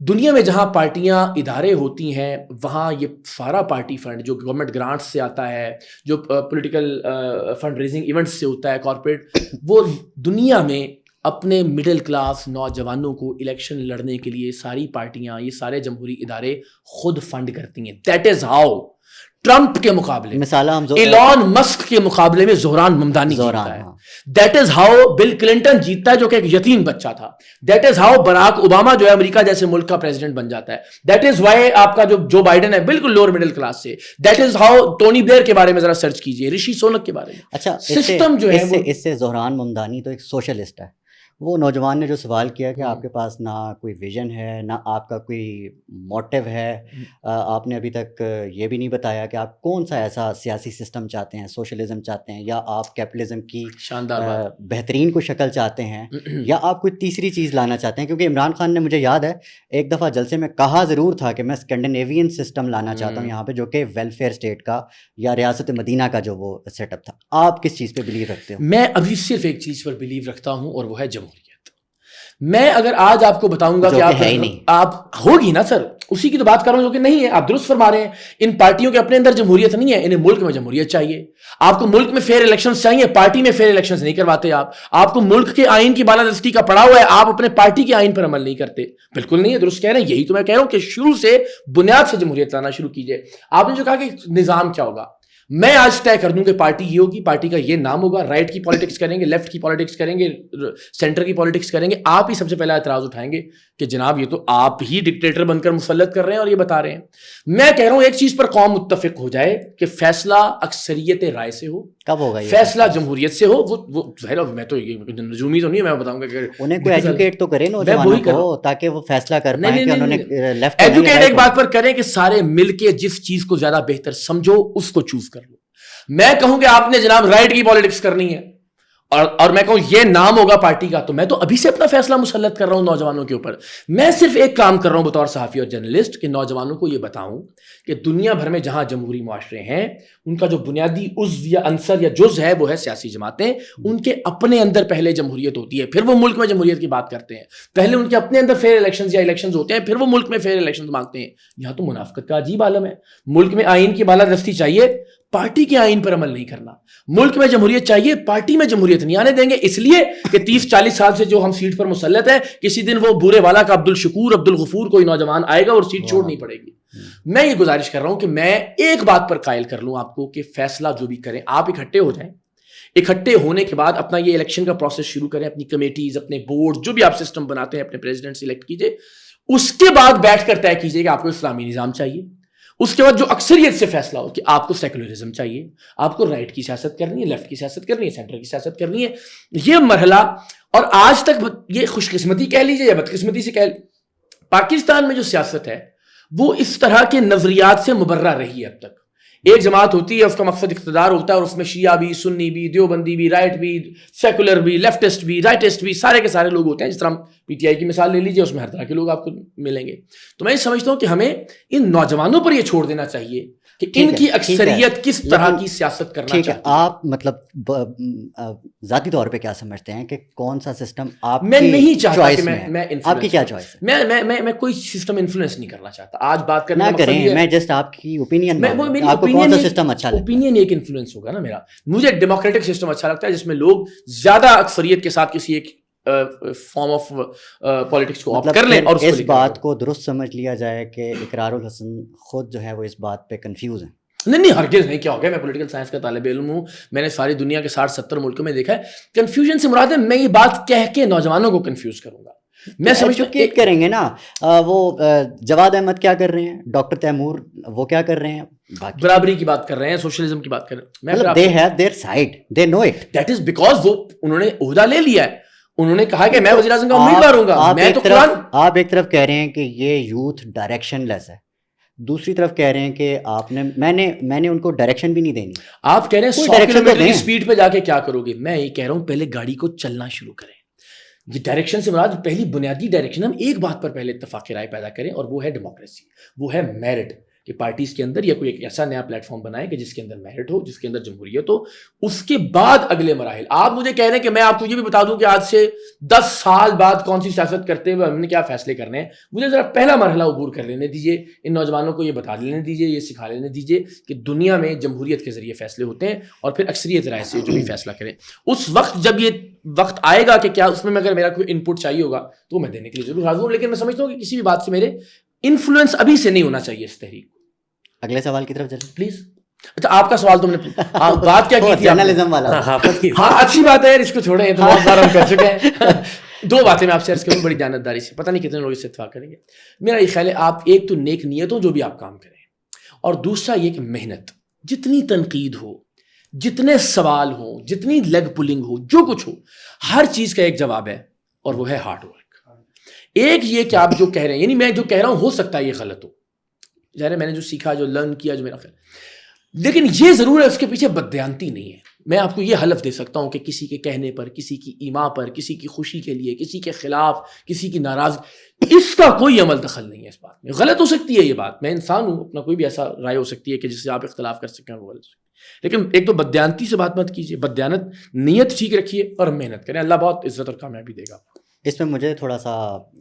دنیا میں جہاں پارٹیاں ادارے ہوتی ہیں وہاں یہ سارا پارٹی فنڈ جو گورنمنٹ گرانٹس سے آتا ہے, جو پولیٹیکل فنڈ ریزنگ ایونٹس سے ہوتا ہے کارپوریٹ, وہ دنیا میں اپنے مڈل کلاس نوجوانوں کو الیکشن لڑنے کے لیے ساری پارٹیاں, یہ سارے جمہوری ادارے خود فنڈ کرتی ہیں. دیٹ از ہاؤ ٹرمپ کے مقابلے مثال ہم ایلون مسک کے مقابلے میں زہران ممدانی جیتتا ہے. That is how Bill Clinton جیتتا ہے جو کہ ایک یتیم بچہ تھا. That is how Barack Obama جو ہے امریکہ جیسے ملک کا پریزیڈنٹ بن جاتا ہے. دیٹ از وائی آپ کا جو بائیڈن ہے بالکل لوور مڈل کلاس سے. That is how Tony Blair کے بارے میں ذرا سرچ کیجئے, رشی سونک کے بارے میں. اچھا سسٹم جو ہے اس سے زہران ممدانی تو ایک سوشلسٹ ہے. وہ نوجوان نے جو سوال کیا کہ آپ کے پاس نہ کوئی ویژن ہے نہ آپ کا کوئی موٹیو ہے, آپ نے ابھی تک یہ بھی نہیں بتایا کہ آپ کون سا ایسا سیاسی سسٹم چاہتے ہیں, سوشلزم چاہتے ہیں یا آپ کیپٹلزم کی شاندار بہترین کو شکل چاہتے ہیں یا آپ کوئی تیسری چیز لانا چاہتے ہیں. کیونکہ عمران خان نے, مجھے یاد ہے ایک دفعہ جلسے میں کہا ضرور تھا کہ میں اسکینڈینیوین سسٹم لانا چاہتا ہوں یہاں پہ, جو کہ ویلفیئر اسٹیٹ کا یا ریاست مدینہ کا جو وہ سیٹ اپ تھا. آپ کس چیز پہ بلیو رکھتے ہو؟ میں ابھی صرف ایک چیز پر بلیو رکھتا ہوں اور وہ ہے جمہوریت. میں اگر آج آپ کو بتاؤں گا کہ آپ ہوگی نا سر, اسی کی تو بات کر رہا ہوں جو کہ نہیں ہے. آپ درست فرما رہے ہیں, ان پارٹیوں کے اپنے اندر جمہوریت نہیں ہے, انہیں ملک میں جمہوریت چاہیے. آپ کو ملک میں فیئر الیکشنز چاہیے, پارٹی میں فیئر الیکشنز نہیں کرواتے آپ کو ملک کے آئین کی بالادستی کا پڑا ہوا ہے, آپ اپنے پارٹی کے آئین پر عمل نہیں کرتے. بالکل نہیں ہے, درست کہہ رہے ہیں. یہی تو میں کہہ رہا ہوں کہ شروع سے بنیاد سے جمہوریت لانا شروع کیجئے. آپ نے جو کہا کہ نظام کیا ہوگا, میں آج طے کر دوں کہ پارٹی یہ ہوگی, پارٹی کا یہ نام ہوگا, رائٹ کی پالیٹکس کریں گے, لیفٹ کی پالیٹکس کریں گے, سینٹر کی پالیٹکس کریں گے. آپ ہی سب سے پہلا اعتراض اٹھائیں گے کہ جناب یہ تو آپ ہی ڈکٹیٹر بن کر مسلط کر رہے ہیں اور یہ بتا رہے ہیں. میں کہہ رہا ہوں ایک چیز پر قوم متفق ہو جائے کہ فیصلہ اکثریت رائے سے ہو. کب ہوگا یہ فیصلہ جمہوریت سے ہو؟ وہ ظاہر میں تو نجومی تو نہیں, میں بتاؤں گا کہ انہیں کوئی ایجوکیٹ تو کرے نوجوانوں کو تاکہ وہ فیصلہ کر پائیں کہ انہوں نے لیفٹ. ایجوکیٹ ایک بات پر کریں کہ سارے مل کے جس چیز کو زیادہ بہتر سمجھو اس کو چوز کر لو. میں کہوں کہ آپ نے جناب رائٹ کی پالیٹکس کرنی ہے اور میں کہوں یہ نام ہوگا پارٹی کا, تو میں تو ابھی سے اپنا فیصلہ مسلط کر رہا ہوں نوجوانوں کے اوپر. میں صرف ایک کام کر رہا ہوں بطور صحافی اور جرنلسٹ کہ نوجوانوں کو یہ بتاؤں کہ دنیا بھر میں جہاں جمہوری معاشرے ہیں ان کا جو بنیادی عضو یا عنصر یا جز ہے وہ ہے سیاسی جماعتیں. ان کے اپنے اندر پہلے جمہوریت ہوتی ہے, پھر وہ ملک میں جمہوریت کی بات کرتے ہیں. پہلے ان کے اپنے اندر فیئر الیکشنز یا الیکشنز ہوتے ہیں, پھر وہ ملک میں فیئر الیکشنز مانگتے ہیں. یہاں تو منافقت کا عجیب عالم ہے. ملک میں آئین کی بالادستی چاہیے, پارٹی کے آئین پر عمل نہیں کرنا. ملک میں جمہوریت چاہیے, پارٹی میں جمہوریت نہیں آنے دیں گے, اس لیے کہ 30-40 سال سے جو ہم سیٹ پر مسلط ہیں, کسی دن وہ بورے والا کا عبد الشکور عبد الغفور کوئی نوجوان آئے گا اور سیٹ چھوڑنی پڑے گی. میں یہ گزارش کر رہا ہوں کہ میں ایک بات پر قائل کر لوں آپ کو کہ فیصلہ جو بھی کریں آپ اکٹھے ہو جائیں. اکٹھے ہونے کے بعد اپنا یہ الیکشن کا پروسیس شروع کریں, اپنی کمیٹیز, اپنے بورڈ, جو بھی آپ سسٹم بناتے ہیں, اپنے پریزیڈنٹ سلیکٹ کیجئے. اس کے بعد بیٹھ کر طے کیجئے کہ آپ کو اسلامی نظام چاہیے. اس کے بعد جو اکثریت سے فیصلہ ہو کہ آپ کو سیکولرزم چاہیے, آپ کو رائٹ کی سیاست کرنی ہے, لیفٹ کی سیاست کرنی ہے, سینٹر کی سیاست کرنی ہے. یہ مرحلہ, اور آج تک یہ خوش قسمتی کہہ لیجیے یا بدقسمتی سے کہہ, پاکستان میں جو سیاست ہے وہ اس طرح کے نظریات سے مبرہ رہی ہے اب تک. ایک جماعت ہوتی ہے, اس کا مقصد اقتدار ہوتا ہے, اور اس میں شیعہ بھی, سنی بھی, دیوبندی بھی, رائٹ بھی, سیکولر بھی, لیفٹسٹ بھی, رائٹسٹ بھی, سارے کے سارے لوگ ہوتے ہیں. جس طرح پی ٹی آئی کی مثال لے لیجیے, اس میں ہر طرح کے لوگ آپ کو ملیں گے. تو میں یہ سمجھتا ہوں کہ ہمیں ان نوجوانوں پر یہ چھوڑ دینا چاہیے کہ ان کی اکثریت کس طرح کی سیاست کرنا چاہتی ہے. آپ مطلب ذاتی طور پہ کیا سمجھتے ہیں کہ کون سا سسٹم آپ میں نہیں چاہتا کہ میں آپ کی کیا چوائس ہے؟ میں کوئی سسٹم انفلوئنس نہیں کرنا چاہتا. آج بات کرنا نہ کریں, میں جسٹ آپ کی اوپینین, آپ کو کون سا سسٹم اچھا لگتا ہے؟ اوپینین ایک انفلوئنس ہوگا نا میرا. مجھے ڈیموکریٹک سسٹم اچھا لگتا ہے جس میں لوگ زیادہ اکثریت کے ساتھ کسی ایک فارم آف پالیٹکس کو آپٹ کر لیں. اور اس بات کو درست سمجھ لیا جائے کہ اقرار الحسن خود جو ہے وہ اس بات پہ کنفیوز ہیں. نہیں, ہرگز نہیں. کیا ہو گیا, میں پولیٹیکل سائنس کا طالب علم ہوں, میں نے ساری دنیا کے 60-70 ملکوں میں دیکھا ہے. کنفیوژن سے مراد ہے میں یہ بات کہہ کے نوجوانوں کو کنفیوز کروں گا. میں سمجھتا ہوں کہ کریں گے نا. وہ جواد احمد کیا کر رہے ہیں, ڈاکٹر تیمور وہ کیا کر رہے ہیں, برابری کی بات کر رہے ہیں, سوشلزم کی بات کر رہے ہیں. they have their side, they know it. That is because وہ انہوں نے عہدہ لے لیا ہے, انہوں نے کہا کہ میں وزیر اعظم کا امیدوار ہوں گا. میں تو آپ ایک طرف کہہ رہے ہیں کہ یہ یوتھ ڈائریکشن لیس ہے, دوسری طرف کہہ رہے ہیں کہ آپ نے میں نے ان کو ڈائریکشن بھی نہیں دینی. آپ کہہ رہے ہیں 100 کلومیٹر کی سپیڈ پہ جا کے کیا کرو گے. میں یہ کہہ رہا ہوں پہلے گاڑی کو چلنا شروع کریں. یہ ڈائریکشن سے مراد پہلی بنیادی ڈائریکشن, ہم ایک بات پر پہلے اتفاق رائے پیدا کریں اور وہ ہے ڈیموکریسی, وہ ہے میرٹ. کہ پارٹیز کے اندر یا کوئی ایک ایسا نیا پلیٹ فارم بنائے کہ جس کے اندر میرٹ ہو, جس کے اندر جمہوریت ہو, اس کے بعد اگلے مراحل. آپ مجھے کہہ رہے ہیں کہ میں آپ کو یہ بھی بتا دوں کہ آج سے 10 سال بعد کون سی سیاست کرتے ہوئے ہم نے کیا فیصلے کرنے ہیں. مجھے ذرا پہلا مرحلہ عبور کر لینے دیجیے, ان نوجوانوں کو یہ بتا لینے دیجیے, یہ سکھا لینے دیجیے کہ دنیا میں جمہوریت کے ذریعے فیصلے ہوتے ہیں اور پھر اکثریت رائے سے جو بھی فیصلہ کریں. اس وقت جب یہ وقت آئے گا کہ کیا اس میں اگر میرا کوئی ان پٹ چاہیے ہوگا تو میں دینے کے لیے ضرور حاضر ہوں, لیکن میں سمجھتا ہوں کہ کسی بھی بات سے میرے انفلوئنس ابھی سے نہیں ہونا چاہیے اس تحریک. اگلے سوال کی طرف چلیں پلیز. اچھا آپ کا سوال تم نے بات کیا کی تھی؟ جرنلزم والا. ہاں اچھی بات ہے, اس کو چھوڑیں, تو بہت بار ہم کر چکے ہیں. 2 باتیں میں آپ سے عرض کروں بڑی جانبداری سے, پتہ نہیں کتنے لوگ اس سے اتفاق کریں گے. میرا یہ خیال ہے آپ ایک تو نیک نیتوں جو بھی آپ کام کریں, اور دوسرا یہ کہ محنت, جتنی تنقید ہو, جتنے سوال ہوں, جتنی لیگ پولنگ ہو, جو کچھ ہو, ہر چیز کا ایک جواب ہے اور وہ ہے ہارڈ ورک. ایک یہ کہ آپ جو کہہ رہے ہیں, یعنی میں جو کہہ رہا ہوں ہو سکتا ہے یہ غلط ہو, ظاہر ہے میں نے جو سیکھا, جو لرن کیا, جو میرا خیال, لیکن یہ ضرور ہے اس کے پیچھے بددیانتی نہیں ہے. میں آپ کو یہ حلف دے سکتا ہوں کہ کسی کے کہنے پر, کسی کی ایما پر, کسی کی خوشی کے لیے, کسی کے خلاف, کسی کی ناراضگی, اس کا کوئی عمل دخل نہیں ہے اس بات میں. غلط ہو سکتی ہے یہ بات, میں انسان ہوں, اپنا کوئی بھی ایسا رائے ہو سکتی ہے کہ جس سے آپ اختلاف کر سکیں, وہ غلط ہو سکتی ہے. لیکن ایک تو بددیانتی سے بات مت کیجیے, بددیانت, نیت ٹھیک رکھیے اور محنت کریں, اللہ بہت عزت اور کامیابی دے گا. اس میں مجھے تھوڑا سا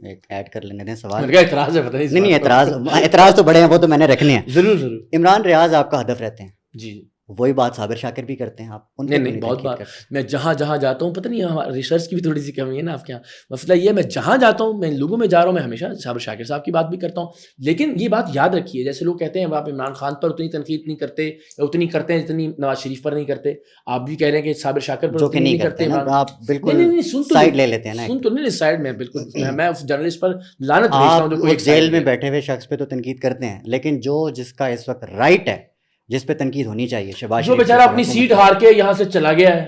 ایک ایڈ کر لینے دیں سوال. اعتراض ہے, پتہ نہیں اعتراض تو بڑے ہیں, وہ تو میں نے رکھنے ہیں. ضرور ضرور. عمران ریاض آپ کا ہدف رہتے ہیں, جی وہی بات صابر شاکر بھی کرتے ہیں, آپ ان نہیں بہت بار میں جہاں جاتا ہوں, پتہ نہیں ہمارا ریسرچ کی بھی تھوڑی سی کمی ہے نا آپ کے یہاں. مسئلہ یہ ہے میں جہاں جاتا ہوں, میں لوگوں میں جا رہا ہوں, میں ہمیشہ صابر شاکر صاحب کی بات بھی کرتا ہوں. لیکن یہ بات یاد رکھیے, جیسے لوگ کہتے ہیں آپ عمران خان پر اتنی تنقید نہیں کرتے, یا اتنی کرتے ہیں جتنی نواز شریف پر نہیں کرتے. آپ بھی کہہ رہے ہیں کہ صابر شاکر پر اتنی نہیں کرتے, آپ بالکل سائڈ لے لیتے ہیں نا. سن تو نہیں, سائڈ میں بالکل میں اس جرنلسٹ پر لعنت بھیجتا ہوں جو کوئی جیل میں بیٹھے ہوئے شخص پہ تو تنقید کرتے ہیں, لیکن جس کا اس وقت رائٹ ہے, جس پہ تنقید ہونی چاہیے, شہباز جو بیچارہ اپنی سیٹ ہار کے یہاں سے چلا گیا ہے,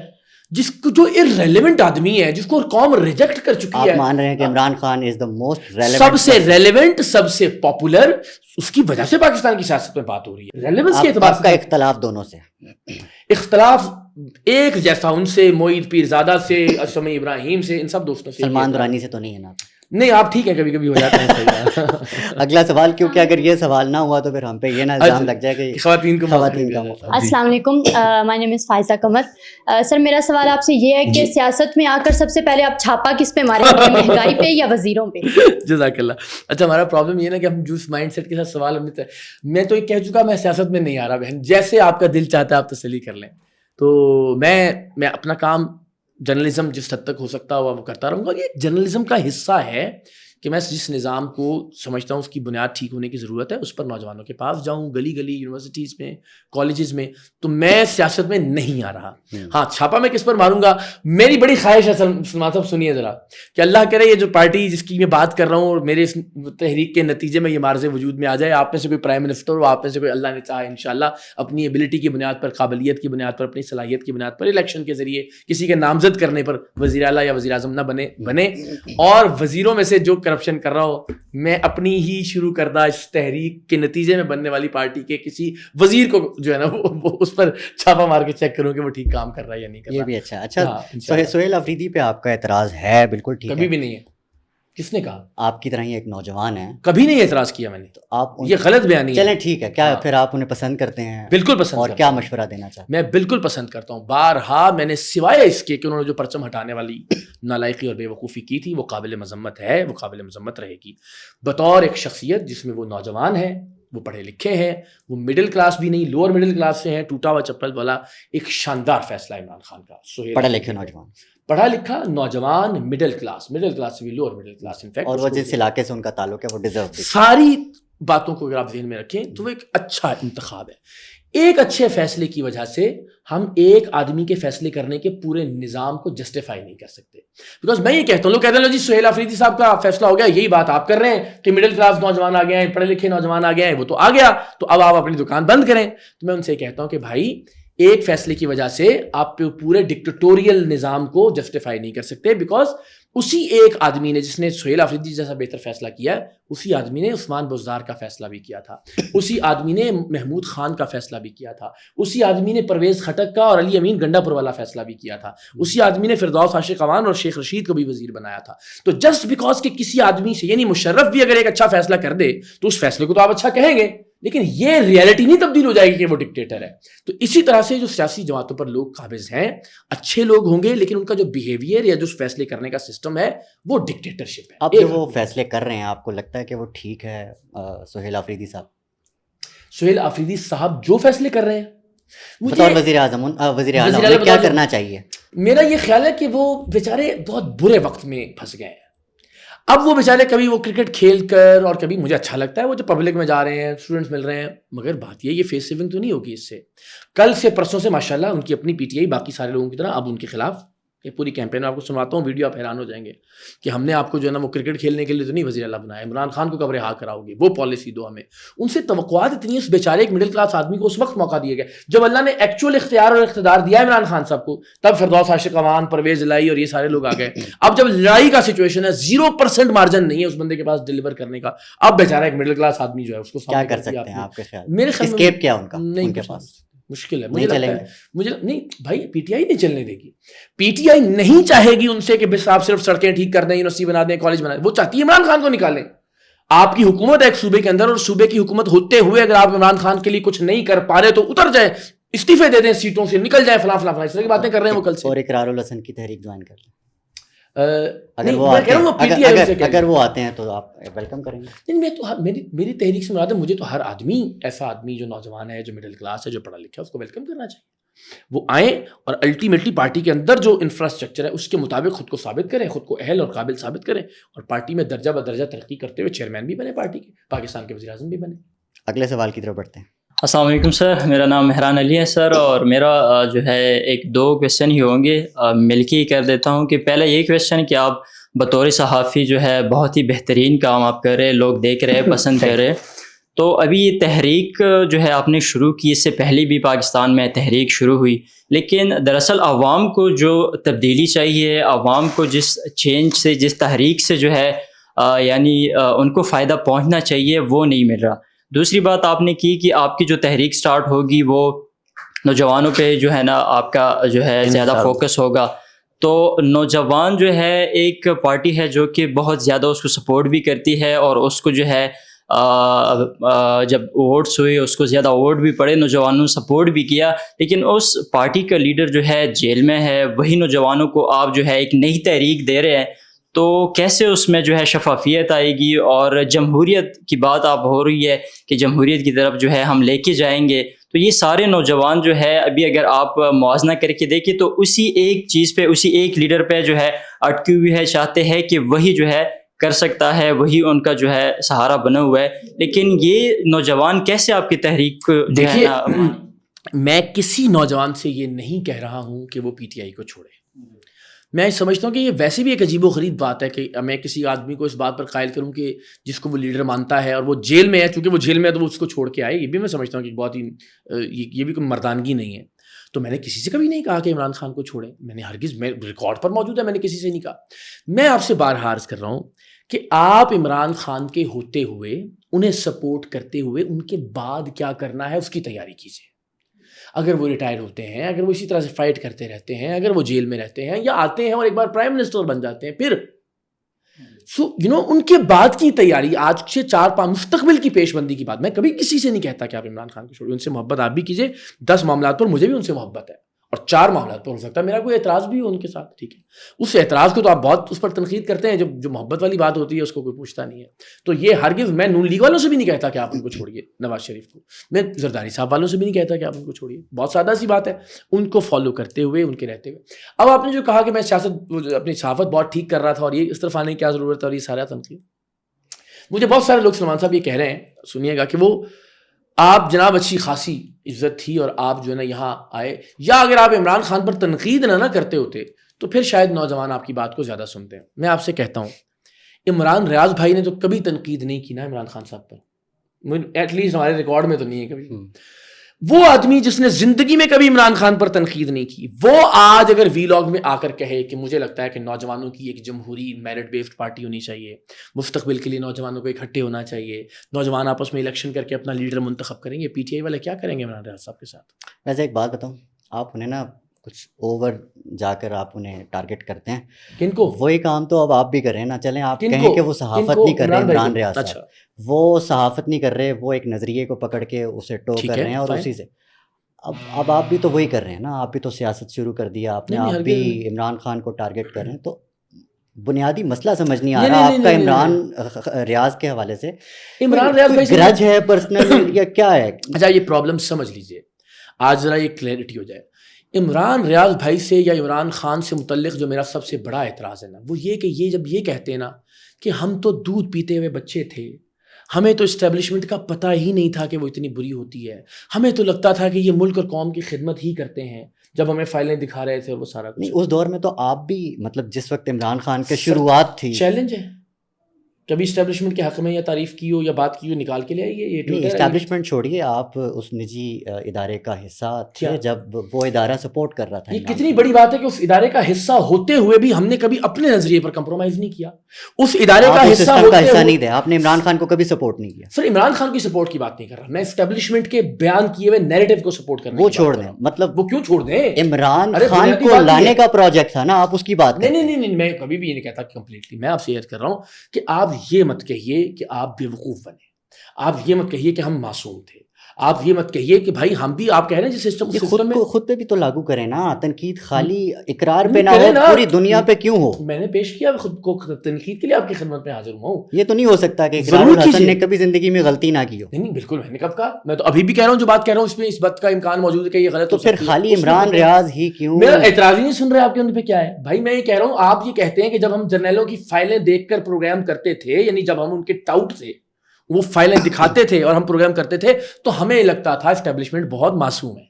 جس کو جو ارریلیونٹ آدمی ہے, جس کو قوم ریجیکٹ کر چکی ہے. آپ مان رہے ہیں کہ عمران خان از دا موسٹ ریلیونٹ, سب سے ریلیونٹ, سب سے پاپولر, اس کی وجہ سے پاکستان کی سیاست میں بات ہو رہی ہے. ریلیونس کے اعتبار کا اختلاف دونوں سے, اختلاف ایک جیسا ان سے, معید پیرزادہ سے, اسم ابراہیم سے, ان سب دوستوں سے. سلمان درانی سے تو نہیں ہے نا؟ نہیں آپ ٹھیک ہے, کبھی کبھی ہو جاتا ہے. اگلا سوال, کیونکہ اگر یہ سوال نہ ہوا تو پھر ہم پہ یہ نہ الزام لگ جائے کہ خواتین کا. السلام علیکم, مائی نیم از فائزہ قمر. سر میرا سوال آپ سے یہ ہے کہ سیاست میں آ کر سب سے پہلے آپ چھاپا کس پہ ماریں گے, مہنگائی پہ یا وزیروں پہ؟ جزاک اللہ. اچھا ہمارا پرابلم یہ نا کہ ہم جس مائنڈ سیٹ کے ساتھ سوال ہم نے, میں تو یہ کہہ چکا میں سیاست میں نہیں آ رہا بہن, جیسے آپ کا دل چاہتا ہے آپ تسلی کر لیں. تو میں اپنا کام جرنلزم جس حد تک ہو سکتا ہوا وہ کرتا رہوں گا. یہ جرنلزم کا حصہ ہے کہ میں جس نظام کو سمجھتا ہوں اس کی بنیاد ٹھیک ہونے کی ضرورت ہے, اس پر نوجوانوں کے پاس جاؤں, گلی گلی, یونیورسٹیز میں, کالجز میں. تو میں سیاست میں نہیں آ رہا. ہاں چھاپا میں کس پر ماروں گا, میری بڑی خواہش ہے سلمان صاحب, سنیے ذرا, کہ اللہ کرے یہ جو پارٹی جس کی میں بات کر رہا ہوں اور میرے اس تحریک کے نتیجے میں یہ مارز وجود میں آ جائے, آپ میں سے کوئی پرائم منسٹر ہو, آپ میں سے کوئی اللہ نے چاہے انشاءاللہ اپنی ایبلٹی کی بنیاد پر, قابلیت کی بنیاد پر, اپنی صلاحیت کی بنیاد پر, الیکشن کے ذریعے کسی کے نامزد کرنے پر وزیر اعلیٰ یا وزیر اعظم نہ بنے, اور وزیروں میں سے جو کرپشن کر رہا ہو, میں اپنی ہی شروع کردہ اس تحریک کے نتیجے میں بننے والی پارٹی کے کسی وزیر کو جو ہے نا وہ اس پر چھاپا مار کے چیک کروں کہ وہ ٹھیک کام کر رہا ہے یا نہیں کر رہا. یہ بھی اچھا. سہیل آفریدی پہ آپ کا اعتراض ہے, بالکل ٹھیک ہے. کبھی بھی نہیں ہے. کس نے کہا؟ آپ کی طرح ہی ایک نوجوان ہے, کبھی نہیں اعتراض کیا میں نے. تو آپ یہ غلط بیانی ہے. چلیں ٹھیک ہے, کیا پھر آپ انہیں پسند کرتے ہیں؟ بالکل پسند. اور کیا مشورہ دینا چاہتے ہیں؟ میں بالکل پسند کرتا ہوں. بارہا میں نے سوائے اس کے کہ انہوں نے جو پرچم ہٹانے والی نالائقی اور بے وقوفی کی تھی وہ قابل مذمت ہے, وہ قابل مذمت رہے گی. بطور ایک شخصیت جس میں وہ نوجوان ہے, وہ پڑھے لکھے ہیں, وہ مڈل کلاس بھی نہیں, لوور مڈل کلاس سے ہیں, ٹوٹا ہوا چپل والا, ایک شاندار فیصلہ عمران خان کا. پڑھے لکھے نوجوان, پڑھا لکھا نوجوان, مڈل کلاس سے بھی لوور مڈل کلاس, انفیکٹ, اور وہ جس علاقے سے ان کا تعلق ہے وہ ڈیزرو. ساری باتوں کو اگر آپ ذہن میں رکھیں تو وہ ایک اچھا انتخاب ہے. ایک اچھے فیصلے کی وجہ سے ہم ایک آدمی کے فیصلے کرنے کے پورے نظام کو جسٹیفائی نہیں کر سکتے. بیکاز میں یہ کہتا ہوں, لوگ کہتے ہیں جی سہیل آفریدی صاحب کا فیصلہ ہو گیا, یہی بات آپ کر رہے ہیں کہ مڈل کلاس نوجوان آ گئے ہیں, پڑھے لکھے نوجوان آ گئے ہیں, وہ تو آ گیا, تو اب آپ اپنی دکان بند کریں. تو میں ان سے کہتا ہوں کہ بھائی ایک فیصلے کی وجہ سے آپ پورے ڈکٹیٹوریل نظام کو جسٹیفائی نہیں کر سکتے. بیکاز اسی ایک آدمی نے جس نے سہیل آفریدی جیسا بہتر فیصلہ کیا ہے, اسی آدمی نے عثمان بزدار کا فیصلہ بھی کیا تھا, اسی آدمی نے محمود خان کا فیصلہ بھی کیا تھا, اسی آدمی نے پرویز خٹک کا اور علی امین گنڈا پور والا فیصلہ بھی کیا تھا, اسی آدمی نے فردوس عاشق اوان اور شیخ رشید کو بھی وزیر بنایا تھا. تو جسٹ بیکاز کہ کسی آدمی سے, یعنی مشرف بھی اگر ایک اچھا فیصلہ کر دے تو اس فیصلے کو تو آپ اچھا کہیں گے, لیکن یہ ریئلٹی نہیں تبدیل ہو جائے گی کہ وہ ڈکٹیٹر ہے. تو اسی طرح سے جو سیاسی جماعتوں پر لوگ قابض ہیں اچھے لوگ ہوں گے لیکن ان کا جو بیہیویئر یا جو فیصلے کرنے کا سسٹم ہے وہ ڈکٹیٹرشپ ہے. اب جو وہ فیصلے کر رہے ہیں آپ کو لگتا ہے کہ وہ ٹھیک ہے؟ سہیل آفریدی صاحب، سہیل آفریدی صاحب جو فیصلے کر رہے ہیں بطور وزیر اعظم انہیں کیا کرنا چاہیے؟ میرا یہ خیال ہے کہ وہ بیچارے بہت برے وقت میں پھنس گئے ہیں. اب وہ بیچارے کبھی وہ کرکٹ کھیل کر اور کبھی مجھے اچھا لگتا ہے وہ جو پبلک میں جا رہے ہیں اسٹوڈنٹس مل رہے ہیں، مگر بات یہ فیس سیونگ تو نہیں ہوگی اس سے. کل سے پرسوں سے ماشاءاللہ ان کی اپنی پی ٹی آئی باقی سارے لوگوں کی طرح اب ان کے خلاف یہ پوری کیمپین میں آپ کو سنواتا ہوں ویڈیو، آپ حیران ہو جائیں گے کہ ہم نے آپ کو جو ہے نا وہ کرکٹ کھیلنے کے لیے تو نہیں وزیر اعلیٰ بنایا، عمران خان کو کب رہا کراؤ گے، وہ پالیسی دو ہمیں. ان سے توقعات اتنی ہے، اس بیچارے ایک مڈل کلاس آدمی کو اس وقت موقع دیا گیا جب اللہ نے ایکچوئل اختیار اور اقتدار دیا عمران خان صاحب کو، تب فردوس عاشق امان، پرویز الہی اور یہ سارے لوگ آ گئے. اب جب لڑائی کا سچویشن ہے 0% مارجن نہیں ہے اس بندے کے پاس ڈیلیور کرنے کا، اب بیچارہ ایک مڈل کلاس آدمی جو ہے اس کو کیا کر سکتے ہیں آپ کے خیال؟ میرے خیال میں اسکیپ کیا ان کا نہیں ان کے پاس؟ مشکل ہے. مجھے لگتا ہے مجھے نہیں بھائی پی ٹی آئی نہیں چلنے دے گی. پی ٹی آئی نہیں چاہے گی ان سے کہ بس آپ صرف سڑکیں ٹھیک کر دیں، یونیورسٹی بنا دیں، کالج بنا دیں. وہ چاہتی ہے عمران خان کو نکالیں. آپ کی حکومت ہے ایک صوبے کے اندر اور صوبے کی حکومت ہوتے ہوئے اگر آپ عمران خان کے لیے کچھ نہیں کر پا رہے تو اتر جائیں، استعفے دے دیں سیٹوں سے، نکل جائیں، فلاں فلاں اس طرح کی باتیں کر رہے ہیں وہ کل سے. اور اقرار الحسن کی تحریک جوائن کر لیں اگر وہ آتے ہیں تو آپ ویلکم کریں گے؟ میں تو میری تحریک سے مراد ہے مجھے تو ہر آدمی، ایسا آدمی جو نوجوان ہے، جو مڈل کلاس ہے، جو پڑھا لکھا ہے، اس کو ویلکم کرنا چاہیے. وہ آئیں اور الٹیمیٹلی پارٹی کے اندر جو انفراسٹرکچر ہے اس کے مطابق خود کو ثابت کریں، خود کو اہل اور قابل ثابت کریں اور پارٹی میں درجہ بدرجہ ترقی کرتے ہوئے چیئرمین بھی بنے، پارٹی کے پاکستان کے وزیر اعظم بھی بنے. اگلے سوال کی طرف بڑھتے ہیں. السلام علیکم سر، میرا نام مہران علی ہے سر، اور میرا جو ہے 1-2 کویشچن ہی ہوں گے، مل کے ہی کر دیتا ہوں. کہ پہلا یہ کویشچن کہ آپ بطور صحافی جو ہے بہت ہی بہترین کام آپ کر رہے، لوگ دیکھ رہے، پسند کر رہے. تو ابھی یہ تحریک جو ہے آپ نے شروع کی، اس سے پہلے بھی پاکستان میں تحریک شروع ہوئی، لیکن دراصل عوام کو جو تبدیلی چاہیے، عوام کو جس چینج سے، جس تحریک سے جو ہے یعنی ان کو فائدہ پہنچنا چاہیے وہ نہیں مل رہا. دوسری بات آپ نے کی کہ آپ کی جو تحریک سٹارٹ ہوگی وہ نوجوانوں پہ جو ہے نا آپ کا جو ہے زیادہ فوکس ہوگا. تو نوجوان جو ہے ایک پارٹی ہے جو کہ بہت زیادہ اس کو سپورٹ بھی کرتی ہے اور اس کو جو ہے جب ووٹس ہوئے اس کو زیادہ ووٹ بھی پڑے، نوجوانوں نے سپورٹ بھی کیا، لیکن اس پارٹی کا لیڈر جو ہے جیل میں ہے. وہی نوجوانوں کو آپ جو ہے ایک نئی تحریک دے رہے ہیں، تو کیسے اس میں جو ہے شفافیت آئے گی؟ اور جمہوریت کی بات آپ ہو رہی ہے کہ جمہوریت کی طرف جو ہے ہم لے کے جائیں گے، تو یہ سارے نوجوان جو ہے ابھی اگر آپ موازنہ کر کے دیکھیں تو اسی ایک چیز پہ، اسی ایک لیڈر پہ جو ہے اٹکی ہوئی ہے، چاہتے ہیں کہ وہی جو ہے کر سکتا ہے، وہی ان کا جو ہے سہارا بنا ہوا ہے. لیکن یہ نوجوان کیسے آپ کی تحریک دیکھیے، میں کسی نوجوان سے یہ نہیں کہہ رہا ہوں کہ وہ پی ٹی آئی کو چھوڑے. میں سمجھتا ہوں کہ یہ ویسے بھی ایک عجیب و غریب بات ہے کہ میں کسی آدمی کو اس بات پر قائل کروں کہ جس کو وہ لیڈر مانتا ہے اور وہ جیل میں ہے، چونکہ وہ جیل میں ہے تو وہ اس کو چھوڑ کے آئے. یہ بھی میں سمجھتا ہوں کہ بہت ہی یہ بھی کوئی مردانگی نہیں ہے. تو میں نے کسی سے کبھی نہیں کہا کہ عمران خان کو چھوڑیں، میں نے ہرگز، میں ریکارڈ پر موجود ہے، میں نے کسی سے نہیں کہا. میں آپ سے بارہا عرض کر رہا ہوں کہ آپ عمران خان کے ہوتے ہوئے، انہیں سپورٹ کرتے ہوئے، ان کے بعد کیا کرنا ہے اس کی تیاری کیجیے. اگر وہ ریٹائر ہوتے ہیں، اگر وہ اسی طرح سے فائٹ کرتے رہتے ہیں، اگر وہ جیل میں رہتے ہیں یا آتے ہیں اور ایک بار پرائم منسٹر بن جاتے ہیں، پھر ان کے بعد کی تیاری، آج سے 4-5 مستقبل کی پیش بندی کی بات. میں کبھی کسی سے نہیں کہتا کہ آپ عمران خان کو چھوڑیے، ان سے محبت آپ بھی کیجیے. 10 معاملات پر مجھے بھی ان سے محبت ہے اور 4 معاملات پر ہو سکتا ہے میرا کوئی اعتراض بھی ہو ان کے ساتھ، ٹھیک ہے. اس اعتراض کو تو آپ بہت اس پر تنقید کرتے ہیں، جو محبت والی بات ہوتی ہے اس کو کوئی پوچھتا نہیں ہے. تو یہ ہرگز میں نون لیگ والوں سے بھی نہیں کہتا کہ آپ ان کو چھوڑیے، نواز شریف کو. میں زرداری صاحب والوں سے بھی نہیں کہتا کہ آپ ان کو چھوڑیے. بہت سادہ سی بات ہے، ان کو فالو کرتے ہوئے، ان کے رہتے ہوئے. اب آپ نے جو کہا کہ میں سیاست، اپنی صحافت بہت ٹھیک کر رہا تھا اور یہ اس طرف آنے کی کیا ضرورت ہے اور یہ سارا تنقید، مجھے بہت سارے لوگ سلمان صاحب یہ کہہ رہے ہیں، سنیے گا، کہ وہ آپ جناب اچھی خاصی عزت تھی اور آپ جو ہے نا یہاں آئے، یا اگر آپ عمران خان پر تنقید نہ کرتے ہوتے تو پھر شاید نوجوان آپ کی بات کو زیادہ سنتے ہیں. میں آپ سے کہتا ہوں، عمران ریاض بھائی نے تو کبھی تنقید نہیں کی نا عمران خان صاحب پر، ایٹ لیسٹ ہمارے ریکارڈ میں تو نہیں ہے کبھی. وہ آدمی جس نے زندگی میں کبھی عمران خان پر تنقید نہیں کی، وہ آج اگر وی لاگ میں آ کر کہے کہ مجھے لگتا ہے کہ نوجوانوں کی ایک جمہوری میرٹ بیسڈ پارٹی ہونی چاہیے، مستقبل کے لیے نوجوانوں کو اکٹھے ہونا چاہیے، نوجوان آپس میں الیکشن کر کے اپنا لیڈر منتخب کریں گے، پی ٹی آئی والے کیا کریں گے عمران ریاض صاحب کے ساتھ؟ ویسے ایک بات بتاؤں، آپ انہیں نا کچھ اوور جا کر آپ انہیں ٹارگٹ کرتے ہیں. کن کو؟ وہی کام تو اب آپ بھی کر رہے ہیں نا. چلیں آپ کن کہیں کو؟ کہ وہ صحافت کن کو؟ نہیں کر رہے عمران ریاض اچھا صاحب, وہ صحافت نہیں کر رہے, وہ ایک نظریے کو پکڑ کے اسے ٹو ٹھیک کر ہے، رہے ہیں اور fine. اسی سے اب آپ بھی تو وہی کر رہے ہیں نا. آپ بھی تو سیاست شروع کر دیا آپ نے, نہیں، آپ ہرگز بھی نہیں. عمران خان کو ٹارگٹ کر رہے ہیں. تو بنیادی مسئلہ سمجھ نہیں آ نہیں، رہا نہیں، آپ کا نہیں، عمران ریاض کے حوالے سے. عمران ریاض کوئی بھائی گرج ہے پرسنل یا کیا ہے؟ اچھا یہ پرابلم سمجھ لیجئے, آج ذرا یہ کلیئرٹی ہو جائے. عمران ریاض بھائی سے یا عمران خان سے متعلق جو میرا سب سے بڑا اعتراض ہے نا, وہ یہ کہ یہ جب یہ کہتے ہیں نا کہ ہم تو دودھ پیتے ہوئے بچے تھے, ہمیں تو اسٹیبلشمنٹ کا پتہ ہی نہیں تھا کہ وہ اتنی بری ہوتی ہے, ہمیں تو لگتا تھا کہ یہ ملک اور قوم کی خدمت ہی کرتے ہیں, جب ہمیں فائلیں دکھا رہے تھے اور وہ سارا نہیں, کچھ. اس دور میں تو آپ بھی مطلب جس وقت عمران خان کے شروعات تھی, چیلنج ہے کبھی اسٹیبلشمنٹ کے حق میں یا تعریف کی ہو یا بات کی ہو, نکال کے لے آئیے. یہ نہیں ٹویٹر ہے. اسٹیبلشمنٹ چھوڑیے, آپ اس نجی ادارے کا حصہ کیا؟ تھے جب وہ ادارہ سپورٹ کر رہا تھا. یہ عمران کتنی خان. بڑی بات ہے کہ اس ادارے کا حصہ ہوتے ہوئے بھی ہم نے کبھی اپنے نظریے پر کمپرومائز نہیں کیا. اس ادارے آپ کا اس حصہ سسٹم کا ہوتے حصہ ہوئے نہیں تھے, آپ نے عمران خان کو کبھی سپورٹ نہیں کیا. سر عمران خان کی سپورٹ کی بات نہیں کر رہا میں, اسٹیبلشمنٹ کے بیان کیے ہوئے نیریٹو کو سپورٹ کرنے وہ کی چھوڑ بات کر دیں, رہا ہوں. مطلب وہ کیوں چھوڑ دیں؟ عمران ارے خان بنیادی کو بات یہ لانے ہے. کا پروجیکٹ تھا نا, آپ اس کی بات نہیں کرتے نہیں ہیں. نہیں, میں کبھی بھی یہ نہیں کہتا کمپلیٹلی. میں آپ سے عرض کر رہا ہوں کہ آپ یہ مت کہیے کہ آپ بیوقوف بنے, آپ یہ مت کہیے کہ ہم معصوم تھے, آپ یہ مت کہیے کہ بھائی ہم بھی, آپ کہہ رہے ہیں جس یہ سسٹم میں خود پہ بھی تو لاگو کریں نا. تنقید خالی اقرار پہ نہ کریں ہو, نا. پوری دنیا پہ کیوں ہو؟ میں نے پیش کیا خود کو تنقید کے لیے آپ کی خدمت میں حاضر ہوا ہوں. یہ تو نہیں ہو سکتا کہ اقرار ضرور الحسن کیجیے. نے کبھی زندگی میں غلطی نہ کی ہو. نہیں بالکل, میں نے کب کہا, میں تو ابھی بھی کہہ رہا ہوں جو بات کہہ رہا ہوں اس میں اس بات کا امکان موجود ہے کہ یہ غلط تو ہو پھر سکتی ہے. خالی اس میں عمران ریاض ہی کیوں؟ میرا اعتراض ہی نہیں سن رہے آپ کے ان پہ کیا ہے بھائی. میں یہ کہہ رہا ہوں آپ یہ کہتے ہیں کہ جب ہم جرنیلوں کی فائلیں دیکھ کر پروگرام کرتے تھے, یعنی جب ہم ان کے ٹاؤٹ سے وہ فائلیں دکھاتے تھے اور ہم پروگرام کرتے تھے تو ہمیں لگتا تھا اسٹیبلشمنٹ بہت معصوم ہے.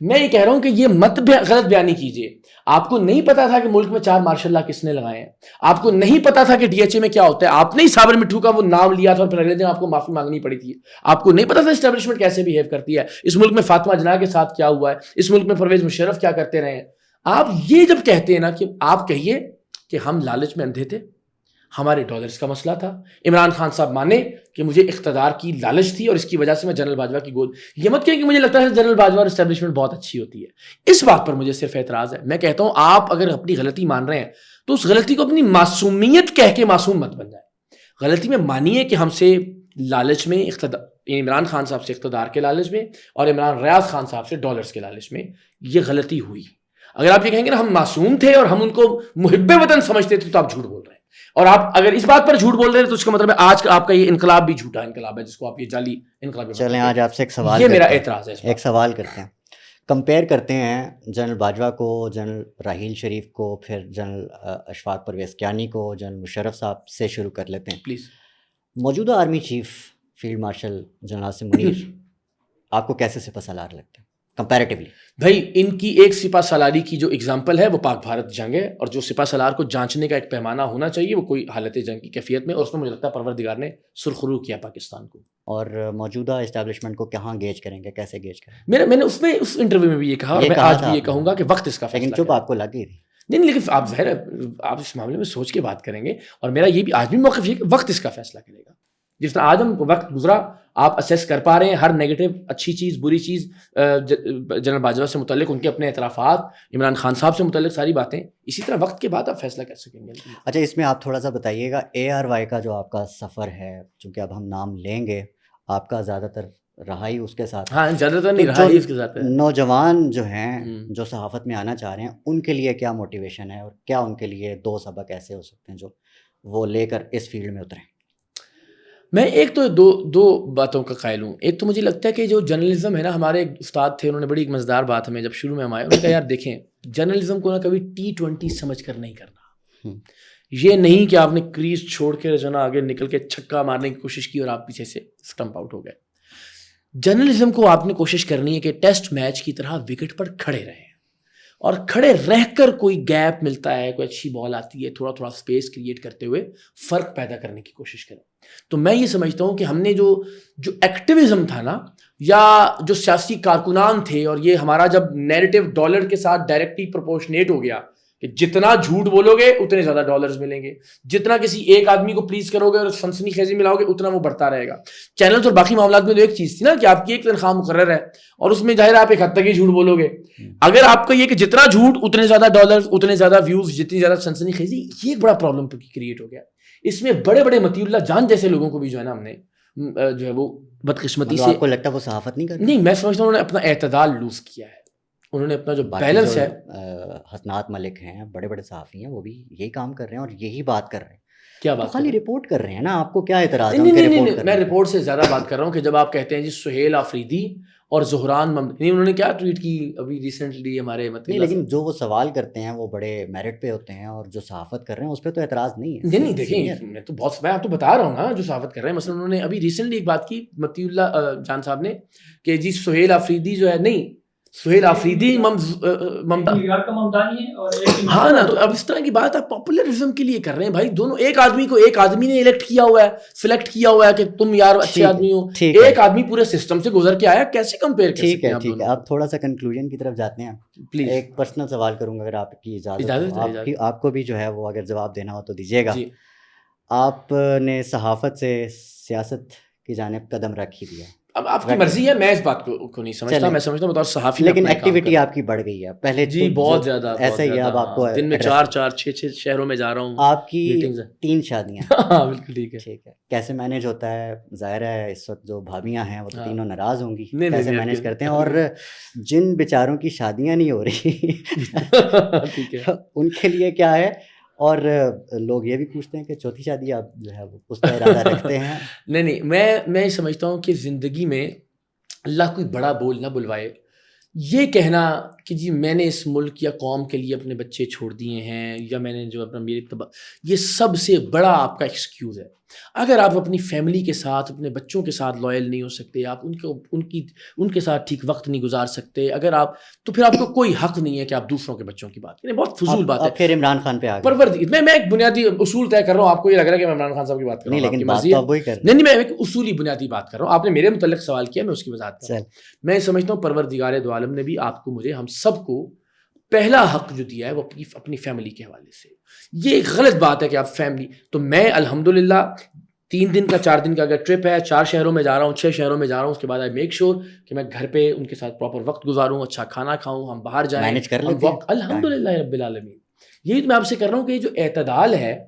میں یہ کہہ رہا ہوں کہ یہ مت غلط بیانی کیجیے. آپ کو نہیں پتا تھا کہ ملک میں 4 مارشل لا کس نے لگائے ہیں, آپ کو نہیں پتا تھا کہ ڈی ایچ اے میں کیا ہوتا ہے, آپ نے ہی صابر مٹھو کا وہ نام لیا تھا اور پھر اگلے دن آپ کو معافی مانگنی پڑی تھی. آپ کو نہیں پتا تھا اسٹیبلشمنٹ کیسے بیہیو کرتی ہے, اس ملک میں فاطمہ جناح کے ساتھ کیا ہوا ہے, اس ملک میں پرویز مشرف کیا کرتے رہے ہیں. آپ یہ جب کہتے ہیں نا کہ آپ کہیے کہ ہم لالچ میں اندھے تھے, ہمارے ڈالرز کا مسئلہ تھا, عمران خان صاحب مانے کہ مجھے اقتدار کی لالچ تھی اور اس کی وجہ سے میں جنرل باجوہ کی گود, یہ مت کہیں کہ مجھے لگتا ہے جنرل باجوہ اور اسٹیبلشمنٹ بہت اچھی ہوتی ہے. اس بات پر مجھے صرف اعتراض ہے. میں کہتا ہوں آپ اگر اپنی غلطی مان رہے ہیں تو اس غلطی کو اپنی معصومیت کہہ کے معصوم مت بن جائے. غلطی میں مانیے کہ ہم سے لالچ میں عمران خان صاحب سے اقتدار کے لالچ میں اور عمران ریاض خان صاحب سے ڈالرز کے لالچ میں یہ غلطی ہوئی. اگر آپ یہ کہیں گے نا ہم معصوم تھے اور ہم ان کو محب وطن سمجھتے تھے تو آپ جھوٹ بول رہے ہیں. اور آپ اگر اس بات پر جھوٹ بول رہے ہیں تو اس کا مطلب ہے آج کا آپ کا یہ انقلاب بھی جھوٹا انقلاب ہے, جس کو آپ یہ جعلی انقلاب. چلیں آج آپ سے ایک سوال, یہ میرا اعتراض ہے. ایک سوال کرتے ہیں, کمپیئر کرتے ہیں جنرل باجوہ کو, جنرل راحیل شریف کو, پھر جنرل اشفاق پرویز کیانی کو, جنرل مشرف صاحب سے شروع کر لیتے ہیں. پلیز. موجودہ army chief field marshal general Asim Munir آپ کو کیسے سپہ سالار لگتے ہیں کمپیریٹیولی؟ بھائی ان کی ایک سپہ سالاری کی جو اگزامپل ہے وہ پاک بھارت جنگ ہے, اور جو سپہ سالار کو جانچنے کا ایک پیمانہ ہونا چاہیے وہ کوئی حالت جنگ کی کیفیت میں, اور اس میں مجھے لگتا ہے پروردگار نے سرخرو کیا پاکستان کو. اور موجودہ اسٹیبلشمنٹ کو کہاں گیج کریں گے, کیسے گیج کریں گے؟ میں نے اس انٹرویو میں بھی یہ کہا, اور میں آج بھی یہ کہوں گا کہ وقت اس کا لیکن فیصلہ چپ آپ کو لگ گئی تھی. نہیں لیکن آپ ظاہر آپ اس معاملے میں سوچ کے بات کریں گے, اور میرا یہ بھی آج بھی موقف یہ کہ وقت اس کا فیصلہ کرے گا. جس طرح آج ہم وقت گزرا آپ اسیس کر پا رہے ہیں ہر نیگیٹو, اچھی چیز, بری چیز, جنرل باجوہ سے متعلق ان کے اپنے اعترافات, عمران خان صاحب سے متعلق ساری باتیں, اسی طرح وقت کے بعد آپ فیصلہ کر سکیں گے. اچھا اس میں آپ تھوڑا سا بتائیے گا ARY کا جو آپ کا سفر ہے, چونکہ اب ہم نام لیں گے, آپ کا زیادہ تر رہا ہی اس کے ساتھ. ہاں زیادہ تر نہیں رہا ہی اس کے ساتھ. نوجوان جو ہیں جو صحافت میں آنا چاہ رہے ہیں ان کے لیے کیا موٹیویشن ہے, اور کیا ان کے لیے 2 سبق ایسے ہو سکتے ہیں جو وہ لے کر اس فیلڈ میں اتریں؟ میں ایک تو دو باتوں کا قائل ہوں. ایک تو مجھے لگتا ہے کہ جو جرنلزم ہے نا, ہمارے ایک استاد تھے, انہوں نے بڑی ایک مزیدار بات ہمیں جب شروع میں ہم آئے, انہوں نے کہا یار دیکھیں جرنلزم کو نا کبھی T20 سمجھ کر نہیں کرنا. یہ نہیں کہ آپ نے کریز چھوڑ کے جو نا آگے نکل کے چھکا مارنے کی کوشش کی اور آپ پیچھے سے اسٹمپ آؤٹ ہو گئے. جرنلزم کو آپ نے کوشش کرنی ہے کہ ٹیسٹ میچ کی طرح وکٹ پر کھڑے رہیں, اور کھڑے رہ کر کوئی گیپ ملتا ہے, کوئی اچھی بال آتی ہے, تھوڑا تھوڑا سپیس کریٹ کرتے ہوئے فرق پیدا کرنے کی کوشش کریں. تو میں یہ سمجھتا ہوں کہ ہم نے جو ایکٹیویزم تھا نا, یا جو سیاسی کارکنان تھے, اور یہ ہمارا جب نیریٹو ڈالر کے ساتھ ڈائریکٹلی پروپورشنیٹ ہو گیا کہ جتنا جھوٹ بولو گے اتنے زیادہ ڈالرز ملیں گے, جتنا کسی ایک آدمی کو پلیز کرو گے اور سنسنی خیزی ملاؤ گے اتنا وہ بڑھتا رہے گا. چینلز اور باقی معاملات میں تو ایک چیز تھی نا کہ آپ کی ایک تنخواہ مقرر ہے اور اس میں ظاہر آپ ایک حد تک ہی جھوٹ بولو گے. اگر آپ کا یہ کہ جتنا جھوٹ اتنے زیادہ ڈالرز, اتنے زیادہ ویوز, جتنی زیادہ سنسنی خیزی, یہ ایک بڑا پرابلم کریٹ ہو گیا. اس میں بڑے بڑے مطیع اللہ جان جیسے لوگوں کو بھی جو ہے نا ہم نے جو ہے وہ بدقسمتی سے, آپ کو لگتا ہے وہ صحافت نہیں کرتے؟ نہیں, میں سمجھتا ہوں انہوں نے اپنا اعتدال لوز کیا ہے, انہوں نے اپنا جو بیلنس ہے. حسنات ملک ہیں, بڑے بڑے صحافی ہیں, وہ بھی یہی کام کر رہے ہیں اور یہی بات کر رہے ہیں. کیا تو بات خالی رپورٹ کر رہے ہیں نا, آپ کو کیا اعتراض ہے؟ نہیں, میں رپورٹ سے زیادہ بات کر رہا ہوں کہ جب آپ کہتے ہیں جی سہیل آفریدی اور زہران نہیں, انہوں نے کیا ٹویٹ کی ابھی ریسنٹلی ہمارے نہیں, لیکن جو وہ سوال کرتے ہیں وہ بڑے میرٹ پہ ہوتے ہیں, اور جو صحافت کر رہے ہیں اس پہ تو اعتراض نہیں ہے. نہیں دیکھیں, میں تو بہت میں آپ کو بتا رہا ہوں نا جو صحافت کر رہے ہیں. مثلا انہوں نے ابھی ریسنٹلی ایک بات کی مطیع اللہ جان صاحب نے کہ جی سہیل آفریدی جو ہے, نہیں سہیل آفریدی ہاں نا, تو اب اس طرح کی بات آپ پاپولرزم کے لیے کر رہے ہیں بھائی. دونوں ایک آدمی کو ایک آدمی نے الیکٹ کیا ہوا ہے, سلیکٹ کیا ہوا ہے کہ تم یار اچھے آدمی ہو, ایک آدمی پورے سسٹم سے گزر کے آیا, کیسے کمپیئر کر سکتے ہیں آپ دونوں؟ آپ تھوڑا سا کنکلوژن کی طرف جاتے ہیں پلیز. ایک پرسنل سوال کروں گا اگر آپ کی اجازت ہو. آپ کو بھی جو ہے وہ اگر جواب دینا ہو تو دیجیے گا. آپ نے صحافت سے سیاست کی جانب قدم رکھ ہی دیا, اب آپ کی مرضی ہے, میں اس بات کو نہیں سمجھتا. میں سمجھتا ہوں بطور صحافی, لیکن ایکٹیویٹی آپ کی بڑھ گئی ہے پہلے جی بہت زیادہ, ایسا ہی ہے. اب آپ کو دن میں 4-4-6 شہروں میں جا رہا ہوں, آپ کی 3 شادیاں. ہاں بالکل ٹھیک ہے. ٹھیک ہے, کیسے مینیج ہوتا ہے؟ ظاہر ہے اس وقت جو بھابیاں ہیں وہ تو تینوں ناراض ہوں گی, کیسے مینیج کرتے ہیں؟ اور جن بیچاروں کی شادیاں نہیں ہو رہی ان کے لیے کیا ہے؟ اور لوگ یہ بھی پوچھتے ہیں کہ چوتھی شادی آپ جو ہے وہ اس کا ارادہ رکھتے ہیں؟ نہیں, میں سمجھتا ہوں کہ زندگی میں اللہ کوئی بڑا بول نہ بلوائے. یہ کہنا کہ جی میں نے اس ملک یا قوم کے لیے اپنے بچے چھوڑ دیے ہیں, یا میں نے جو اپنا یہ سب سے بڑا آپ کا ایکسکیوز ہے. اگر آپ اپنی فیملی کے ساتھ, اپنے بچوں کے ساتھ لائل نہیں ہو سکتے, آپ ان کے ساتھ ٹھیک وقت نہیں گزار سکتے, اگر آپ, تو پھر آپ کو کوئی حق نہیں ہے کہ آپ دوسروں کے بچوں کی بات کریں. بہت فضول بات ہے. پھر عمران خان پہ آ گئے. میں ایک بنیادی اصول طے کر رہا ہوں. آپ کو یہ لگ رہا ہے کہ میں عمران خان صاحب کی بات کر رہا ہوں, لیکن نہیں, میں ایک اصولی بنیادی بات کر رہا ہوں. آپ نے میرے متعلق سوال کیا, میں اس کی وضاحت کر رہا ہوں. میں سمجھتا ہوں پروردگار دو عالم نے بھی آپ کو, مجھے, ہم سب کو پہلا حق جو دیا ہے وہ اپنی فیملی کے حوالے سے. یہ ایک غلط بات ہے کہ آپ فیملی, تو میں الحمدللہ 3 دن کا 4 دن کا اگر ٹرپ ہے, 4 شہروں میں جا رہا ہوں, 6 شہروں میں جا رہا ہوں, اس کے بعد آئی میک شیور کہ میں گھر پہ ان کے ساتھ پراپر وقت گزاروں, اچھا کھانا کھاؤں, ہم باہر جائیں, الحمدللہ رب العالمین. یہی میں آپ سے کر رہا ہوں کہ یہ جو اعتدال ہے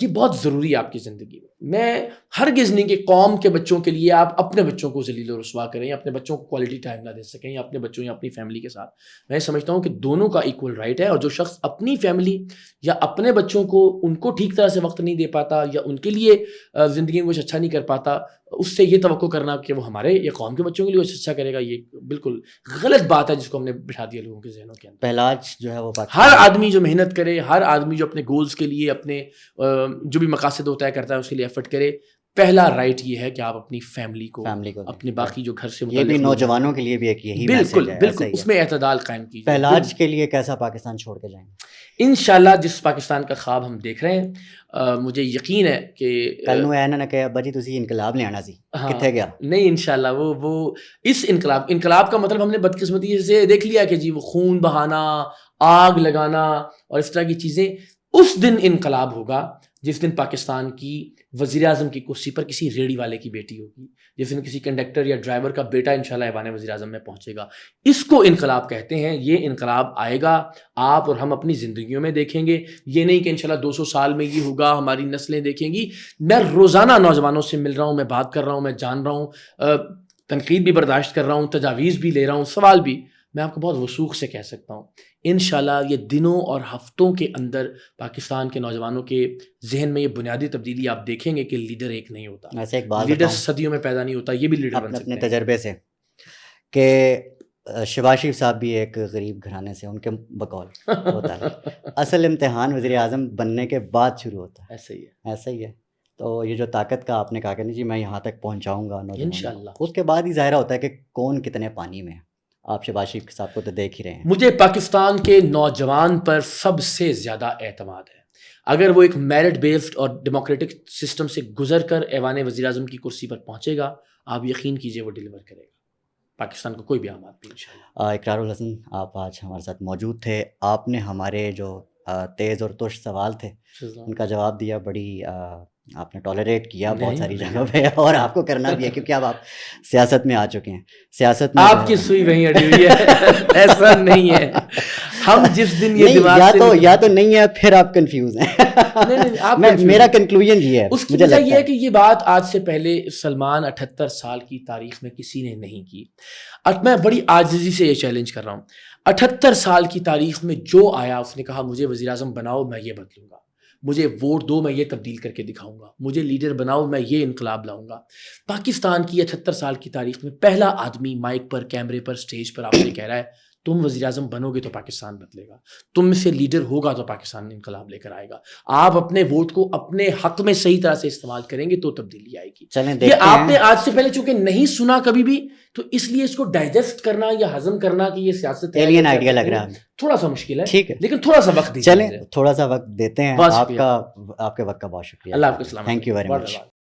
یہ بہت ضروری ہے آپ کی زندگی میں. میں ہرگز نہیں کہ قوم کے بچوں کے لیے آپ اپنے بچوں کو ذلیل و رسوا کریں, یا اپنے بچوں کو کوالٹی ٹائم نہ دے سکیں, یا اپنے بچوں یا اپنی فیملی کے ساتھ. میں سمجھتا ہوں کہ دونوں کا ایکول رائٹ ہے, اور جو شخص اپنی فیملی یا اپنے بچوں کو ان کو ٹھیک طرح سے وقت نہیں دے پاتا, یا ان کے لیے زندگی میں کچھ اچھا نہیں کر پاتا, اس سے یہ توقع کرنا کہ وہ ہمارے یا قوم کے بچوں کے لیے کچھ اچھا کرے گا, یہ بالکل غلط بات ہے جس کو ہم نے بٹھا دیا لوگوں کے ذہنوں کے اندر. پہلاج جو ہے وہ ہر آدمی جو محنت کرے, ہر آدمی جو اپنے گولز کے لیے, اپنے جو بھی مقاصد ہوتا ہے کرتا ہے, اس کے لیے ایفرٹ کرے. پہلا رائٹ یہ ہے کہ آپ اپنی فیملی کو اپنے باقی جو گھر سے یہ بھی نوجوانوں کے لیے بھی ایک یہی بالکل اس میں اعتدال قائم کیجیے. پہلاج کے لیے کیسا پاکستان چھوڑ کے جائیں گے؟ انشاءاللہ جس پاکستان کا خواب ہم دیکھ رہے ہیں, مجھے یقین ہے کہ کل نو اینا نہ کہ ابا جی تسی انقلاب لے آنا سی, کتنے گیا؟ نہیں انشاءاللہ وہ اس انقلاب کا مطلب ہم نے بدقسمتی سے دیکھ لیا کہ جی وہ خون بہانا, آگ لگانا اور اس طرح کی چیزیں. اس دن انقلاب ہوگا جس دن پاکستان کی وزیر اعظم کی کرسی پر کسی ریڑھی والے کی بیٹی ہوگی, جس دن کسی کنڈکٹر یا ڈرائیور کا بیٹا انشاءاللہ ایوان وزیر اعظم میں پہنچے گا. اس کو انقلاب کہتے ہیں. یہ انقلاب آئے گا, آپ اور ہم اپنی زندگیوں میں دیکھیں گے. یہ نہیں کہ انشاءاللہ 200 سال میں یہ ہوگا, ہماری نسلیں دیکھیں گی. میں روزانہ نوجوانوں سے مل رہا ہوں, میں بات کر رہا ہوں, میں جان رہا ہوں, تنقید بھی برداشت کر رہا ہوں, تجاویز بھی لے رہا ہوں, سوال بھی. میں آپ کو بہت وثوق سے کہہ سکتا ہوں انشاءاللہ یہ دنوں اور ہفتوں کے اندر پاکستان کے نوجوانوں کے ذہن میں یہ بنیادی تبدیلی آپ دیکھیں گے کہ لیڈر ایک نہیں ہوتا, ایسے ایک بات لیڈر صدیوں میں پیدا نہیں ہوتا, یہ بھی لیڈر بن سکتے ہیں. اپنے تجربے سے کہ شہباز شریف صاحب بھی ایک غریب گھرانے سے, ان کے بقول ہوتا ہے اصل امتحان وزیر اعظم بننے کے بعد شروع ہوتا ہے. ایسا ہی ہے. تو یہ جو طاقت کا آپ نے کہا کہ نہیں جی میں یہاں تک پہنچاؤں گا انشاءاللہ, اس کے بعد ہی ظاہرہ ہوتا ہے کہ کون کتنے پانی میں ہے. آپ شہباز شریف صاحب کو تو دیکھ ہی رہے ہیں. مجھے پاکستان کے نوجوان پر سب سے زیادہ اعتماد ہے. اگر وہ ایک میرٹ بیسڈ اور ڈیموکریٹک سسٹم سے گزر کر ایوان وزیر اعظم کی کرسی پر پہنچے گا, آپ یقین کیجئے وہ ڈیلیور کرے گا. پاکستان کا کوئی بھی عام آدمی انشاءاللہ۔ اقرار الحسن، آپ آج ہمارے ساتھ موجود تھے، آپ نے ہمارے جو تیز اور ترش سوال تھے ان کا جواب دیا، بڑی آپ نے ٹالریٹ کیا بہت ساری جگہ پہ، اور آپ کو کرنا بھی ہے کیونکہ اب آپ سیاست میں آ چکے ہیں۔ سیاست میں آپ کی سوئی وہیں اڑی ہوئی ہے، ایسا نہیں ہے۔ ہم جس دن یہ نہیں، دماغ یا تو نہیں ہے، پھر آپ کنفیوز ہیں۔ میرا کنکلوژن یہ ہے، اس کی مجھے وجہ یہ لگتا ہے کہ یہ بات آج سے پہلے سلمان 78 سال کی تاریخ میں کسی نے نہیں کی۔ میں بڑی عاجزی سے یہ چیلنج کر رہا ہوں، 78 سال کی تاریخ میں جو آیا اس نے کہا مجھے وزیر اعظم بناؤ میں یہ بدلوں گا، مجھے ووٹ دو میں یہ تبدیل کر کے دکھاؤں گا، مجھے لیڈر بناؤ میں یہ انقلاب لاؤں گا۔ پاکستان کی 78 سال کی تاریخ میں پہلا آدمی مائک پر، کیمرے پر، سٹیج پر آپ سے کہہ رہا ہے تم وزیر اعظم بنو گے تو پاکستان بدلے گا، تم میں سے لیڈر ہوگا تو پاکستان انقلاب لے کر آئے گا، آپ اپنے ووٹ کو اپنے حق میں صحیح طرح سے استعمال کریں گے تو تبدیلی آئے گی۔ چلیں یہ دیکھتے آپ نے ہیں۔ آج سے پہلے چونکہ نہیں سنا کبھی بھی، تو اس لیے اس کو ڈائجسٹ کرنا یا ہضم کرنا کہ یہ سیاست ہے، ایلین آئیڈیا لگ رہا ہے، تھوڑا سا مشکل ہے، ٹھیک ہے، لیکن تھوڑا سا وقت دیجیے چلیں مجھے۔ تھوڑا سا وقت دیتے ہیں۔ بہت آپ شکریہ۔ کا، آپ کے وقت کا بہت شکریہ۔ اللہ آپ کو سلامت تھینک یو ویری بہت مچ۔ بہت۔